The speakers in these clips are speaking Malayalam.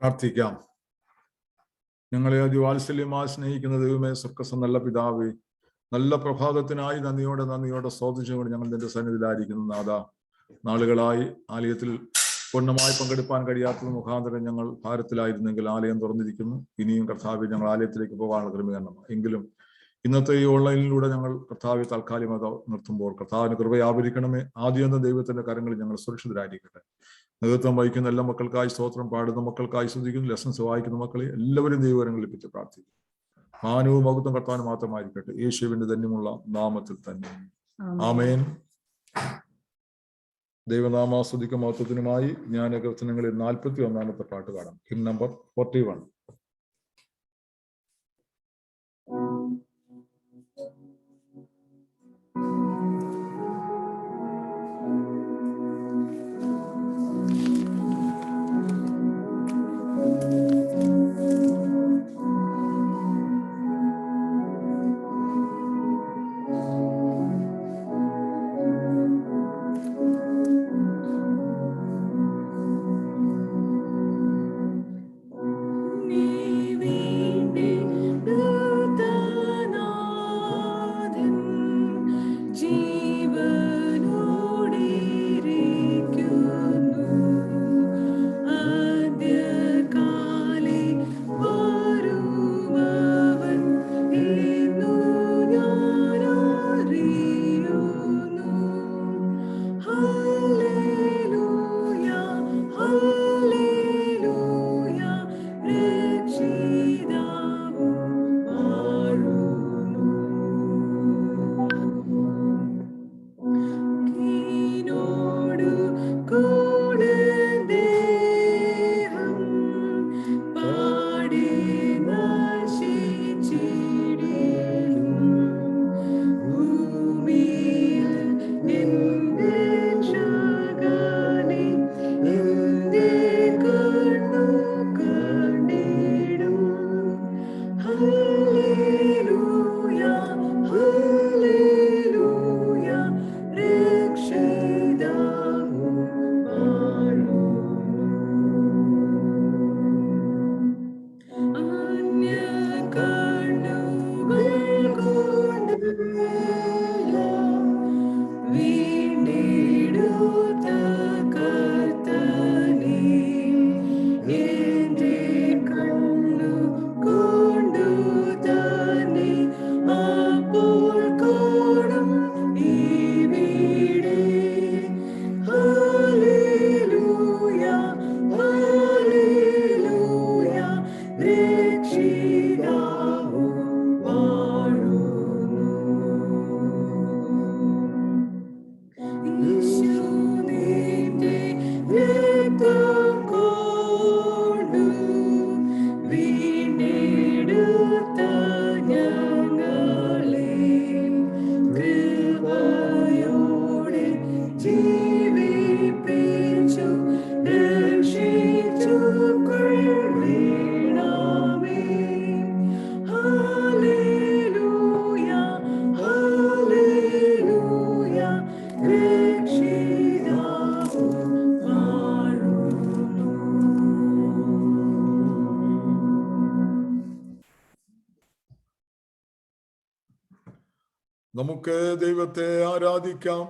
പ്രാർത്ഥിക്കാം. ഞങ്ങളെ അതിവാത്സല്യമായി സ്നേഹിക്കുന്ന ദൈവമേ, സ്വർഗ്ഗസ്ഥ നല്ല പിതാവേ, നല്ല പ്രഭാതത്തിനായി നന്ദിയോടെ സ്തോത്രിച്ചുകൊണ്ട് ഞങ്ങൾ നിന്റെ സന്നിധിയിലായിരിക്കുന്നു. നാഥ, നാളുകളായി ആലയത്തിൽ പൂർണ്ണമായി പങ്കെടുപ്പാൻ കഴിയാത്തത് മുഖാന്തരം ഞങ്ങൾ ഭാരത്തിലായിരുന്നെങ്കിൽ ആലയം തുറന്നിരിക്കുന്നു. ഇനിയും കർത്താവെ ഞങ്ങൾ ആലയത്തിലേക്ക് പോകാനുള്ള ക്രമീകരണം. എങ്കിലും ഇന്നത്തെ ഈ ഓൺലൈനിലൂടെ ഞങ്ങൾ കർത്താവെ താൽക്കാലികം അത് നിർത്തുമ്പോൾ കർത്താവിന് കൃപയാവരിക്കണമേ. ആദ്യം ദൈവത്തിന്റെ കരങ്ങളിൽ ഞങ്ങൾ സുരക്ഷിതരായിരിക്കട്ടെ. നേതൃത്വം വഹിക്കുന്ന എല്ലാ മക്കൾക്കായി സ്തോത്രം, പാടുന്ന മക്കൾക്കായി സ്തുതിക്കുന്നു, ലെസൺസ് വായിക്കുന്ന മക്കളെ എല്ലാവരും ദൈവകരങ്ങളിൽ ലഭിച്ച് പ്രാർത്ഥിക്കുന്നു. മാനവും മഹത്വം കർത്താവിന് മാത്രമായിരിക്കട്ടെ, യേശുവിന്റെ ധന്യമുള്ള നാമത്തിൽ തന്നെ. ആമേൻ. ദൈവനാമാസ്തുതിക്കും മഹത്വത്തിനുമായി ഞാൻ കീർത്തനങ്ങളിൽ 41-ാമത്തെ പാട്ട് പാടാം. Him number 41. നീ നമുക്ക് ദൈവത്തെ ആരാധിക്കാം.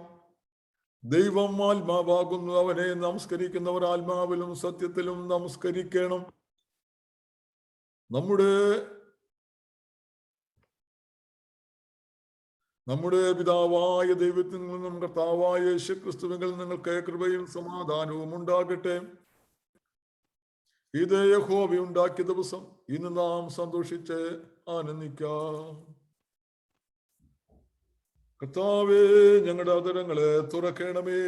ദൈവം ആത്മാവാകുന്നു. അവനെ നമസ്കരിക്കുന്നവർ ആത്മാവിലും സത്യത്തിലും നമസ്കരിക്കണം. നമ്മുടെ പിതാവായ ദൈവത്തിൽ നിന്നും കർത്താവായ യേശുക്രിസ്തുവിൽ നിങ്ങൾക്ക് കൃപയും സമാധാനവും ഉണ്ടാകട്ടെ. ഇത് യഹോവ ഉണ്ടാക്കിയ ദിവസം. ഇന്ന് നാം സന്തോഷിച്ച് ആനന്ദിക്കാം. കർത്താവേ, ഞങ്ങളുടെ അവതരങ്ങളെ തുറക്കണമേ.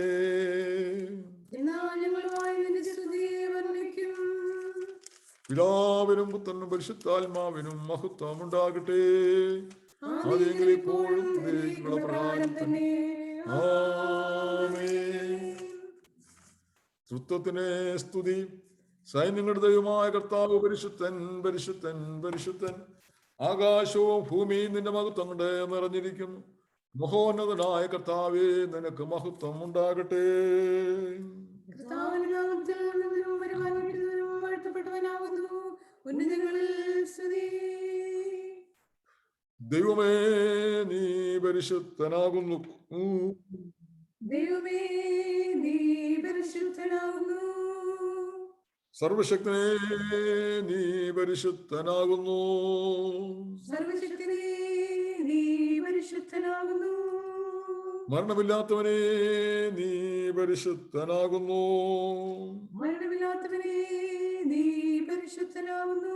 പിതാവിനും പുത്രനും പരിശുദ്ധാത്മാവിനും മഹത്വം ഉണ്ടാകട്ടെ. ഇപ്പോഴും പ്രകാരം തന്നെ. തൃത്വത്തിനെ സ്തുതി. സൈന്യങ്ങളുടെ ദൈവമായ കർത്താവ് പരിശുദ്ധൻ, പരിശുദ്ധൻ, പരിശുദ്ധൻ. ആകാശവും ഭൂമിയും നിന്റെ മഹത്വം കൊണ്ട് നിറഞ്ഞിരിക്കുന്നു. മഹോന്നതനായ കർത്താവേ, നിനക്ക് മഹത്വം ഉണ്ടാകട്ടെ. ദൈവമേ, നീ പരിശുദ്ധനാകുന്നു. ദൈവമേ, നീ പരിശുദ്ധനാകുന്നു. സർവശക്തനേ, നീ പരിശുദ്ധനാകുന്നു. സർവശക്തനേ, നീ പരിശുദ്ധനാകുന്നു. മരണമില്ലാത്തവനേ, നീ പരിശുദ്ധനാകുന്നു. മരണമില്ലാത്തവനേ, നീ പരിശുദ്ധനാകുന്നു.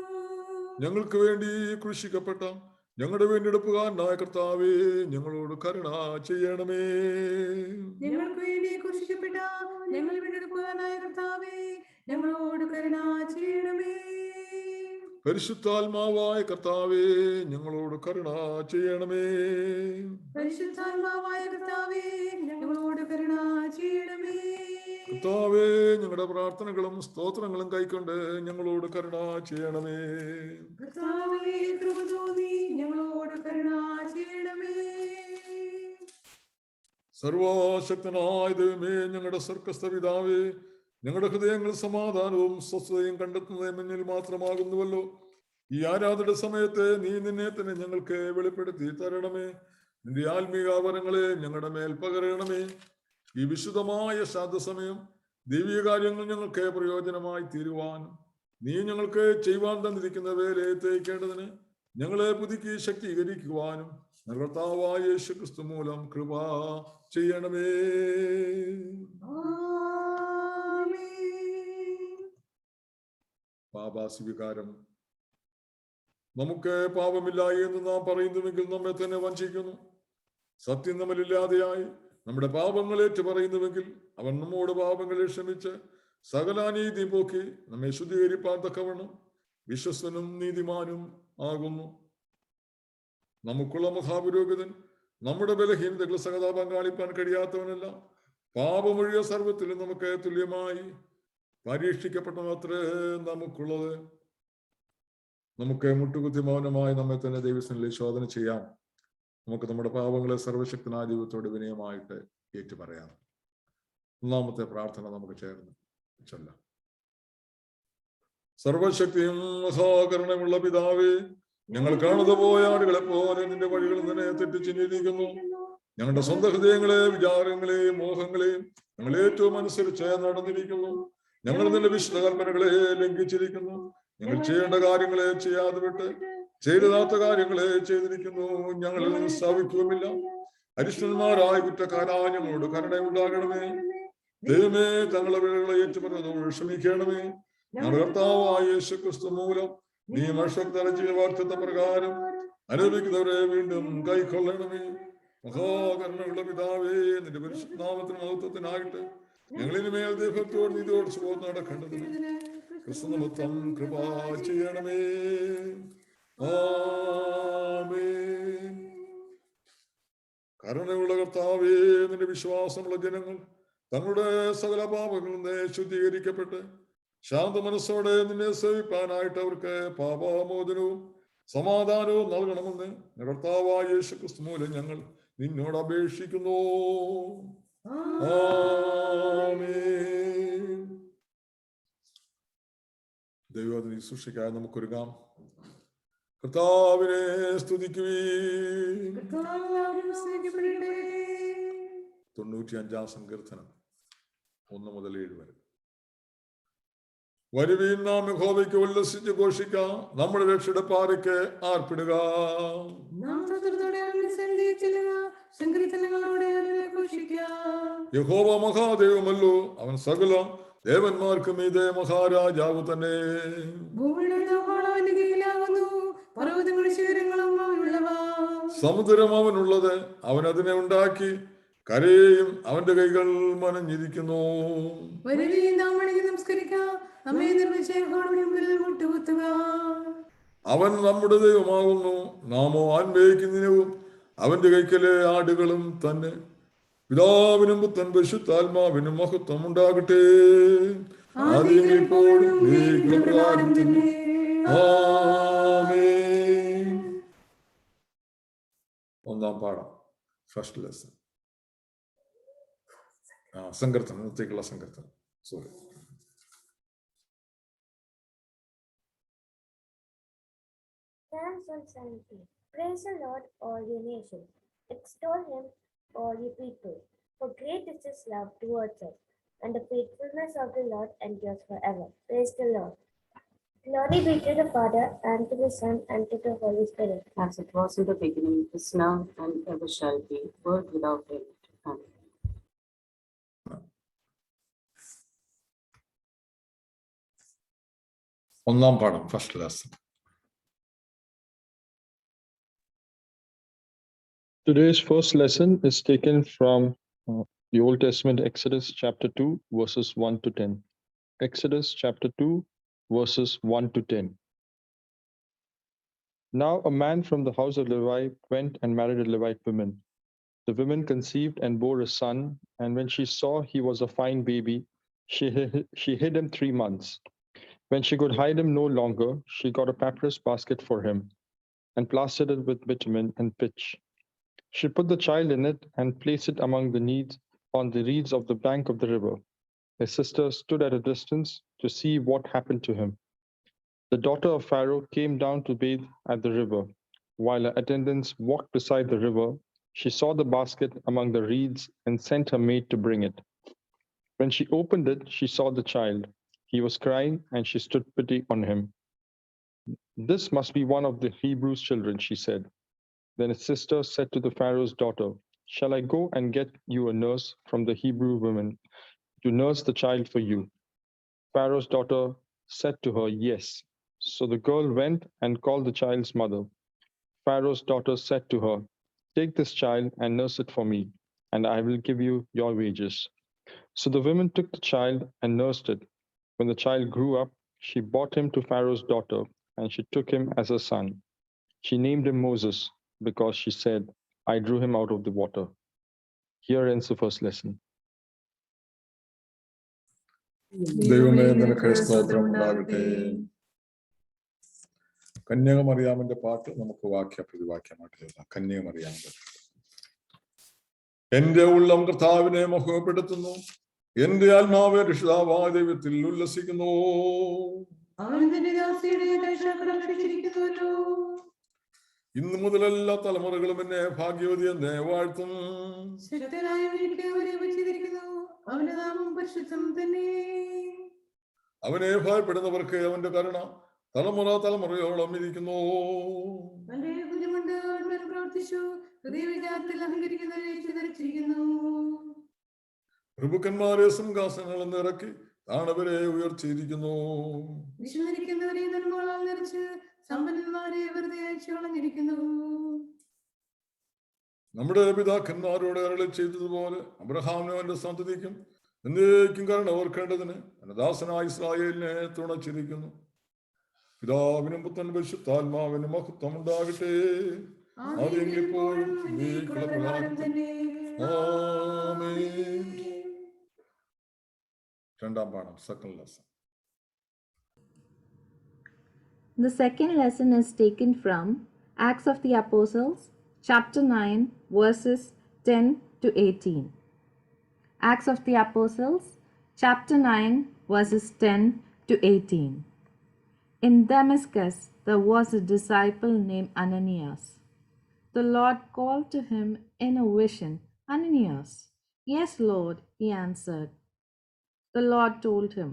ഞങ്ങൾക്ക് വേണ്ടി ക്രൂശിക്കപ്പെട്ട ഞങ്ങളുടെ വീണ്ടെടുപ്പുകാരനായ കർത്താവേ, ഞങ്ങളോട് കരുണ ചെയ്യണമേ. ഞങ്ങൾക്ക് വേണ്ടി ക്രൂശിക്കപ്പെട്ട ഞങ്ങളുടെ വീണ്ടെടുപ്പുകാരനായ കർത്താവേ, ഞങ്ങളോട് കരുണ ചെയ്യണമേ. പരിശുദ്ധാത്മാവായ കർത്താവേ, ഞങ്ങളോട് കരുണ ചെയ്യണമേ. പരിശുദ്ധാത്മാവായ കർത്താവേ, ഞങ്ങളോട് കരുണ ചെയ്യണമേ. കർത്താവേ, ഞങ്ങളുടെ പ്രാർത്ഥനകളും സ്തോത്രങ്ങളും കൈക്കൊണ്ട് ഞങ്ങളോട് കരുണ ചെയ്യണമേ. കർത്താവേ, കൃപ തോന്നി ഞങ്ങളോട് കരുണ ചെയ്യണമേ. സർവശക്തനായ ദൈവമേ, ഞങ്ങളുടെ സ്വർഗ്ഗസ്ഥ പിതാവേ, ഞങ്ങളുടെ ഹൃദയങ്ങൾ സമാധാനവും സ്വസ്ഥതയും കണ്ടെത്തുന്നത് മുന്നിൽ മാത്രമാകുന്നുവല്ലോ. ഈ ആരാധന സമയത്ത് നീ നിന്നെ തന്നെ ഞങ്ങൾക്ക് വെളിപ്പെടുത്തി തരണമേ. നിന്റെ ആത്മീയ വരങ്ങളെ ഞങ്ങളുടെ മേൽ പകരണമേ. ഈ വിശുദ്ധമായ ശാന്തസമയം ദൈവിക കാര്യങ്ങൾ ഞങ്ങൾക്ക് പ്രയോജനമായി തീരുവാനും നീ ഞങ്ങൾക്ക് ചെയ്യുവാൻ തന്നിരിക്കുന്ന വേലയെ തേക്കേണ്ടതിന് ഞങ്ങളെ പുതുക്കി ശക്തീകരിക്കുവാനും കർത്താവായ യേശുക്രിസ്തു മൂലം കൃപ ചെയ്യണമേ. പാപാസ്വീകാരം. നമുക്ക് പാപമില്ല എന്ന് നാം പറയുന്നുവെങ്കിൽ നമ്മെ തന്നെ വഞ്ചിക്കുന്നു. സത്യം നമ്മളില്ലാതെയായി നമ്മുടെ പാപങ്ങൾ ഏറ്റു പറയുന്നുവെങ്കിൽ അവൻ നമ്മോട് പാപങ്ങളെ ക്ഷമിച്ച് സകല അനീതി പോക്കി നമ്മെ ശുദ്ധീകരിപ്പാൻ തക്കവണ്ണം വിശ്വസ്തനും നീതിമാനും ആകുന്നു. നമുക്കുള്ള മഹാപുരോഹിതൻ നമ്മുടെ ബലഹീനതകൾ സകല പങ്കാളിപ്പാൻ കഴിയാത്തവനല്ല. പാപമൊഴിയ സർവത്തിലും നമുക്ക് തുല്യമായി പരീക്ഷിക്കപ്പെട്ടതത്രേ നമുക്കുള്ളത്. നമുക്ക് മുട്ടുകുത്തി മൗനമായി നമ്മെ തന്നെ ദൈവസന്നിധിയിൽ ശോധന ചെയ്യാം. നമുക്ക് നമ്മുടെ പാപങ്ങളെ സർവശക്തനായ ദൈവത്തോട് വിനയമായിട്ട് ഏറ്റുപറയാം. ഒന്നാമത്തെ പ്രാർത്ഥന നമുക്ക് ചേർന്ന് ചൊല്ലാം. സർവശക്തിയും സഹകരണമുള്ള പിതാവേ, ഞങ്ങൾ കാണുന്ന പോയ ആടുകളെ പോലെ നിന്റെ വഴികളിൽ തന്നെ തെറ്റിച്ചിരിക്കുന്നു. ഞങ്ങളുടെ സ്വന്തം ഹൃദയങ്ങളെ, വിചാരങ്ങളെയും മോഹങ്ങളെയും ഞങ്ങൾ ഏറ്റവും അനുസരിച്ച് നടന്നിരിക്കുന്നു. ഞങ്ങൾ നിന്റെ വിശുദ്ധ കൽപ്പനകളെ ലംഘിച്ചിരിക്കുന്നു. ഞങ്ങൾ ചെയ്യേണ്ട കാര്യങ്ങളെ ചെയ്യാതെ വിട്ട് ചെയ്താത്ത കാര്യങ്ങളെ ചെയ്തിരിക്കുന്നു. ഞങ്ങളിൽ നിന്ന് സ്ഥാപിക്കുകയുമില്ല. അരിഷ്ടന്മാരായ കുറ്റക്കാരായ ഞങ്ങളോട് കരുണയുണ്ടാകണമേ. ദൈവമേ, തങ്ങളുടെ പിഴകളെ ഏറ്റുപറഞ്ഞതോട് ക്ഷമിക്കണമേ. ഞങ്ങളുടെ കർത്താവായ യേശുക്രിസ്തു മൂലം നീ മനുഷ്യർക്കരച്ചിയ വാർത്തത്തെ പ്രകാരം അനുഭവിക്കുന്നവരെ വീണ്ടും കൈക്കൊള്ളണമേ. മഹാകരുണയുള്ള പിതാവേ, നിന്റെ പരിശുദ്ധനാമത്തിന് മഹത്വത്തിനായിട്ട് ഞങ്ങളിന് മേൽ ദൈവത്തോട് നീതിയോട് സുഖം നടക്കേണ്ടതിന് ക്രിസ്തുനിമിത്തം കൃപ ചെയ്യണമേ. ആമേൻ. കരുണയുള്ള കർത്താവേ, നിന്റെ വിശ്വാസമുള്ള ജനങ്ങൾ തങ്ങളുടെ സകല പാപങ്ങളിൽ നിന്ന് ശുദ്ധീകരിക്കപ്പെട്ട് ശാന്ത മനസ്സോടെ നിന്നെ സേവിപ്പാനായിട്ട് അവർക്ക് പാപമോചനവും സമാധാനവും നൽകണമെന്ന് കർത്താവായ യേശുക്രിസ്തു മൂലം ഞങ്ങൾ നിന്നോട് അപേക്ഷിക്കുന്നു. ആമേൻ. ദൈവത്തിന് ശുശ്രൂഷയ്ക്കായി നമുക്കൊരുങ്ങാം. കർത്താവിനെ സ്തുതിക്കുവീൻ. കർത്താവിനെ സ്തുതിക്കപ്പെടട്ടെ. 95 സങ്കീർത്തനം 1 മുതൽ 7 വരെ. വരുവീൻ, നാം യഹോവയ്ക്ക് ഉല്ലസിച്ച് ഘോഷിക്കാം, നമ്മുടെ രക്ഷയുടെ പാറയ്ക്ക് ആർപ്പിടുക. നാം സ്തോത്രത്തോടെ അവന്റെ സന്നിധിയിൽ ചെല്ലുക, സങ്കീർത്തനങ്ങളോടെ അവനെ ഘോഷിക്കാം. യഹോവ മഹാദേവമല്ലോ, അവൻ സകല ദേവന്മാർക്ക് മീതെ മഹാരാജാവ് തന്നെ. ഭൂമിയുടെ നൗകകൾ അവന്റെ കീഴിലാകുന്നു, പർവ്വതങ്ങളുടെ ശിഖരങ്ങളും അവനുള്ളവ. സമുദ്രം അവനുള്ളത്, അവൻ അതിനെ ഉണ്ടാക്കി, കരയെയും അവന്റെ കൈകൾ മനഞ്ഞിരിക്കുന്നു. വരുവീൻ, നാം വണങ്ങി നമസ്കരിക്കാം, നമ്മെ നിർമ്മിച്ച യഹോവയുടെ മുമ്പിൽ മുട്ടുകുത്തുക. അവൻ നമ്മുടെ ദൈവമാകുന്നു, നാമോ ആൻമേക്കുന്നതിനും അവന്റെ കൈക്കലെ ആടുകളും തന്നെ. പിതാവിനും പുത്രൻ പരിശുദ്ധാത്മാവിനും മഹത്വം ഉണ്ടാകട്ടെ, ആദിയും ഇപ്പോഴും പ്രകാരം തന്നെ. ആമേൻ. ഒന്നാം പാഠം, ഫസ്റ്റ് ലെസൺ. സങ്കീർത്തനം, ഇന്നത്തേക്കുള്ള സങ്കീർത്തനം. Sorry. Psalms 117. Praise the Lord, all you nations. Extol him, all you people. For great is his love towards us, and the faithfulness of the Lord endures forever. Praise the Lord. Glory be to the Father, and to the Son, and to the Holy Spirit. As it was in the beginning, is now, and ever shall be, world without end. Amen. ഒന്നാം പാഠം, first lesson. Today's first lesson is taken from the Old Testament, Exodus chapter 2, verses 1 to 10. Exodus chapter 2, verses 1 to 10. Now a man from the house of Levi went and married a Levite woman. The woman conceived and bore a son, and when she saw he was a fine baby, she hid him 3 months. When she could hide him no longer, she got a papyrus basket for him and plastered it with bitumen and pitch. She put the child in it and placed it on the reeds of the bank of the river. His sister stood at a distance to see what happened to him. The daughter of Pharaoh came down to bathe at the river. While her attendants walked beside the river, she saw the basket among the reeds and sent her maid to bring it. When she opened it, she saw the child. He was crying, and she stood pity on him. "This must be one of the Hebrews' children," she said. Then his sister said to the Pharaoh's daughter, "Shall I go and get you a nurse from the Hebrew women to nurse the child for you?" Pharaoh's daughter said to her, "Yes." So the girl went and called the child's mother. Pharaoh's daughter said to her, "Take this child and nurse it for me, and I will give you your wages." So the woman took the child and nursed it. When the child grew up, she brought him to Pharaoh's daughter, and she took him as her son. She named him Moses, because she said, "I drew him out of the water." Here ends the first lesson. ദൈവമേ, നിനക്ക് സ്തോത്രം ഉണ്ടാകട്ടെ. കന്യകമറിയാമിന്റെ പാട്ട് നമുക്ക് വാക്യപ്രതിവാക്യമായിട്ട് എഴുതാം. കന്യകമറിയാമിന്റെ എന്റെ ഉള്ളം കർത്താവിനെ മഹത്വപ്പെടുത്തുന്നു, എന്റെ ആത്മാവെ രക്ഷിതാവായ ദൈവത്തിൽ ഉല്ലസിക്കുന്നു. ഇന്നു മുതൽ എല്ലാ തലമുറകളും എന്നെ ഭാഗ്യവതി എന്നെ വാഴ്ത്തും. അവനെ ഭയപ്പെടുന്നവർക്ക് അവന്റെ കരുണ തലമുറ തലമുറയോളം ഇരിക്കുന്നു. പ്രഭുക്കന്മാരെ സിംഹാസനങ്ങളിൽ നിറക്കി താണവരെ ഉയർത്തിയിരിക്കുന്നു. നമ്മുടെ പിതാക്കന്മാരോട് അരുളി ചെയ്തതുപോലെ അബ്രഹാമിനും അവന്റെ സന്തതിക്കും എന്നേക്കും കരുണ ഓർക്കേണ്ടതിന് ദാസനായ ഇസ്രായേലിനെ തുണച്ചിരിക്കുന്നു. പിതാവിനും പുത്രൻ പരിശുദ്ധാത്മാവിനും മഹത്വം ഉണ്ടാകട്ടെ, ആദ്യമെപ്പോഴും ആമേൻ. രണ്ടാം പാഠം, second lesson. The second lesson is taken from Acts of the Apostles, chapter 9, verses 10 to 18. Acts of the Apostles, chapter 9, verses 10 to 18. In Damascus there was a disciple named Ananias. The Lord called to him in a vision, Ananias. Yes, Lord, he answered. The Lord told him,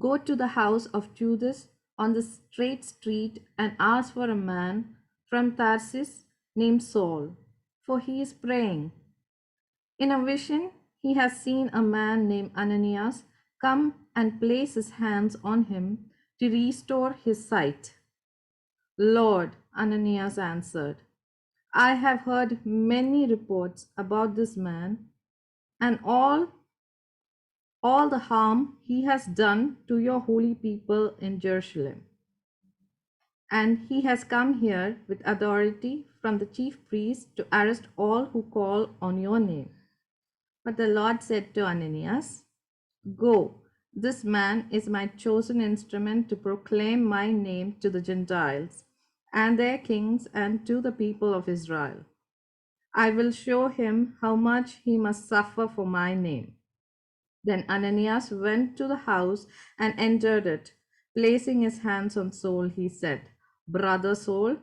Go to the house of Judas on the straight street and ask for a man from Tarsus named Saul, for he is praying. In a vision, he has seen a man named Ananias come and place his hands on him to restore his sight. Lord, Ananias answered, I have heard many reports about this man and all the harm he has done to your holy people in Jerusalem. And he has come here with authority from the chief priests to arrest all who call on your name. But the Lord said to Ananias, Go, this man is my chosen instrument to proclaim my name to the Gentiles and their kings and to the people of Israel. I will show him how much he must suffer for my name. Then Ananias went to the house and entered it. Placing his hands on Saul, he said, Brother Saul,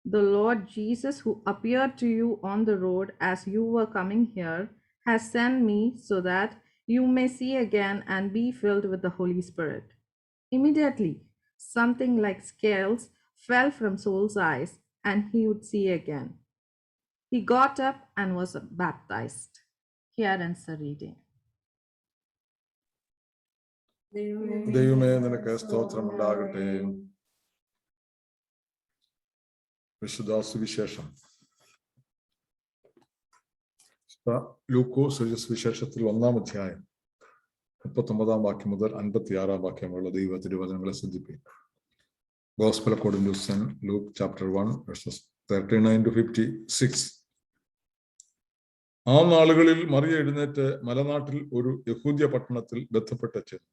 the Lord Jesus, who appeared to you on the road as you were coming here, has sent me so that you may see again and be filled with the Holy Spirit. Immediately, something like scales fell from Saul's eyes, and he would see again. He got up and was baptized. Here ends the reading. ദൈവമേ നിനക്ക് സ്തോത്രമുണ്ടാകട്ടെ. വിശുദ്ധ സുവിശേഷം ലൂക്കോസ് സുവിശേഷത്തിൽ 1-ാം അധ്യായം 39-ാം വാക്യം മുതൽ 56-ാം വാക്യമുള്ള ദൈവ തിരുവചനങ്ങളെ ശ്രദ്ധിപ്പിക്കും. Gospel according to St. Luke chapter 1 verses 39 to 56. ആ നാളുകളിൽ മറിയ എഴുന്നേറ്റ് മലനാട്ടിൽ ഒരു യഹൂദ്യ പട്ടണത്തിൽ ബന്ധപ്പെട്ട ചെന്നു.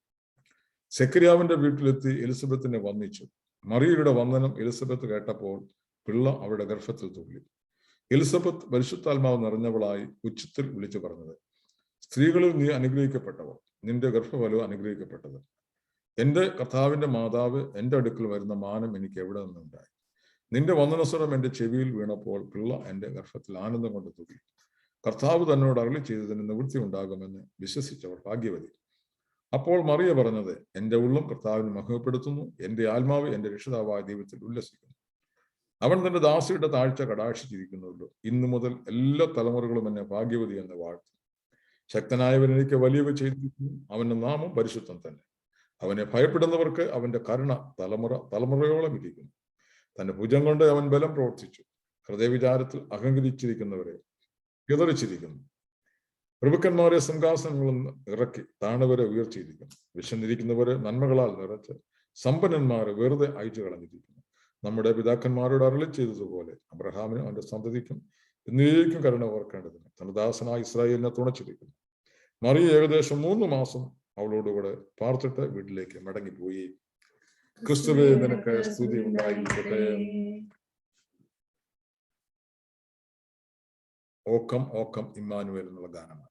സെക്കരിയാവിന്റെ വീട്ടിലെത്തി എലിസബത്തിനെ വന്ദിച്ചു. മറിയയുടെ വന്ദനം എലിസബത്ത് കേട്ടപ്പോൾ പിള്ള അവരുടെ ഗർഭത്തിൽ തുള്ളി. എലിസബത്ത് പരിശുദ്ധാത്മാവ് നിറഞ്ഞവളായി ഉച്ചത്തിൽ വിളിച്ചു പറഞ്ഞത്, സ്ത്രീകളിൽ നീ അനുഗ്രഹിക്കപ്പെട്ടവൾ, നിന്റെ ഗർഭഫലവും അനുഗ്രഹിക്കപ്പെട്ടത്. എന്റെ കർത്താവിന്റെ മാതാവ് എന്റെ അടുക്കൽ വരുന്ന മാനം എനിക്ക് എവിടെ നിന്നുണ്ടായി? നിന്റെ വന്ദനസ്വരം എന്റെ ചെവിയിൽ വീണപ്പോൾ പിള്ള എന്റെ ഗർഭത്തിൽ ആനന്ദം കൊണ്ട് തുള്ളി. കർത്താവ് തന്നോട് അരുളി ചെയ്തതിന് നിവൃത്തി ഉണ്ടാകുമെന്ന് വിശ്വസിച്ചവർ ഭാഗ്യവതി. അപ്പോൾ മറിയ പറഞ്ഞത്, എന്റെ ഉള്ളം കർത്താവിനെ മഹിമപ്പെടുത്തുന്നു, എന്റെ ആത്മാവ് എന്റെ രക്ഷിതാവായ ദൈവത്തിൽ ഉല്ലസിക്കുന്നു. അവൻ തന്റെ ദാസിയുടെ താഴ്ച കടാക്ഷിച്ചിരിക്കുന്നുള്ളൂ. ഇന്നു മുതൽ എല്ലാ തലമുറകളും എന്നെ ഭാഗ്യവതി എന്ന് വാഴ്ത്തും. ശക്തനായവൻ എനിക്ക് വലിയവ ചെയ്തിരിക്കുന്നു, അവന്റെ നാമം പരിശുദ്ധം തന്നെ. അവനെ ഭയപ്പെടുന്നവർക്ക് അവന്റെ കരുണ തലമുറയോളം ഇരിക്കുന്നു. തന്റെ ഭുജം കൊണ്ട് അവൻ ബലം പ്രവർത്തിച്ചു. ഹൃദയവിചാരത്തിൽ അഹങ്കരിച്ചിരിക്കുന്നവരെ ചിതറിച്ചിരിക്കുന്നു. പ്രഭുക്കന്മാരെ സിംഹാസനങ്ങളിൽ നിന്ന് ഇറക്കി താണവരെ ഉയർത്തിയിരിക്കുന്നു. വിശന്നിരിക്കുന്നവരെ നന്മകളാൽ നിറച്ച് സമ്പന്നന്മാരെ വെറുതെ അയച്ചു കളഞ്ഞിരിക്കുന്നു. നമ്മുടെ പിതാക്കന്മാരോട് അരുളി ചെയ്തതുപോലെ അബ്രഹാമിനും അവന്റെ സന്തതിക്കും എന്നേക്കും കരുണ ഓർക്കേണ്ടതിന് തന്റെ ദാസനായ ഇസ്രായേലിനെ തുണച്ചിരിക്കുന്നു. മറിയ ഏകദേശം 3 മാസം അവളോടുകൂടെ പാർത്തിട്ട് വീട്ടിലേക്ക് മടങ്ങിപ്പോയി. ക്രിസ്തുവേ നിനക്ക് സ്തുതി ഉണ്ടായിരിക്കട്ടെ. ഓക്കം ഓക്കം ഇമ്മാനുവേൽ എന്നുള്ള ഗാനമാണ്.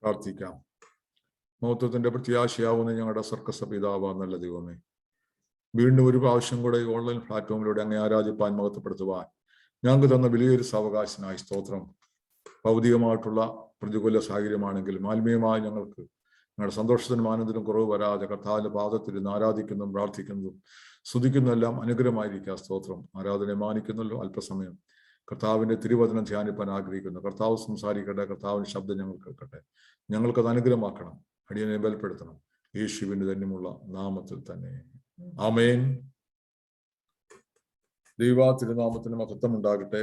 പ്രാർത്ഥിക്കാം. മഹത്വത്തിന്റെ പ്രത്യാശയാവുന്ന ഞങ്ങളുടെ സ്വർഗ്ഗസ്ഥ പിതാവാ നല്ല ദൈവമേ, വീണ്ടും ഒരു പ്രാവശ്യം കൂടെ ഈ ഓൺലൈൻ പ്ലാറ്റ്ഫോമിലൂടെ അങ്ങേ ആരാധിപ്പാൻ മഹത്വപ്പെടുത്തുവാൻ ഞങ്ങൾക്ക് തന്ന വലിയൊരു സാവകാശനായി സ്തോത്രം. ഭൗതികമായിട്ടുള്ള പ്രതികൂല സാഹചര്യമാണെങ്കിലും ആത്മീയമായി ഞങ്ങൾക്ക് ഞങ്ങളുടെ സന്തോഷത്തിനും ആനന്ദത്തിനും കുറവ് വരാതെ കർത്താവിന്റെ പാദത്തിൽ ആരാധിക്കുന്നതും പ്രാർത്ഥിക്കുന്നതും സ്തുതിക്കുന്നതെല്ലാം അനുഗ്രഹമായിരിക്കുക. സ്തോത്രം. ആരാധനയെ മാനിക്കുന്നല്ലോ. അല്പസമയം കർത്താവിന്റെ തിരുവചനം ധ്യാനിപ്പാൻ ആഗ്രഹിക്കുന്നു. കർത്താവ് സംസാരിക്കട്ടെ. കർത്താവിന്റെ ശബ്ദം ഞങ്ങൾ കേൾക്കട്ടെ. ഞങ്ങൾക്കത് അനുഗ്രഹമാക്കണം. അടിയനെ ബലപ്പെടുത്തണം. യേശുവിന്റെ തന്നെയുള്ള നാമത്തിൽ തന്നെ. ആമേൻ. ദൈവ തിരുനാമത്തിന് മഹത്വം ഉണ്ടാകട്ടെ.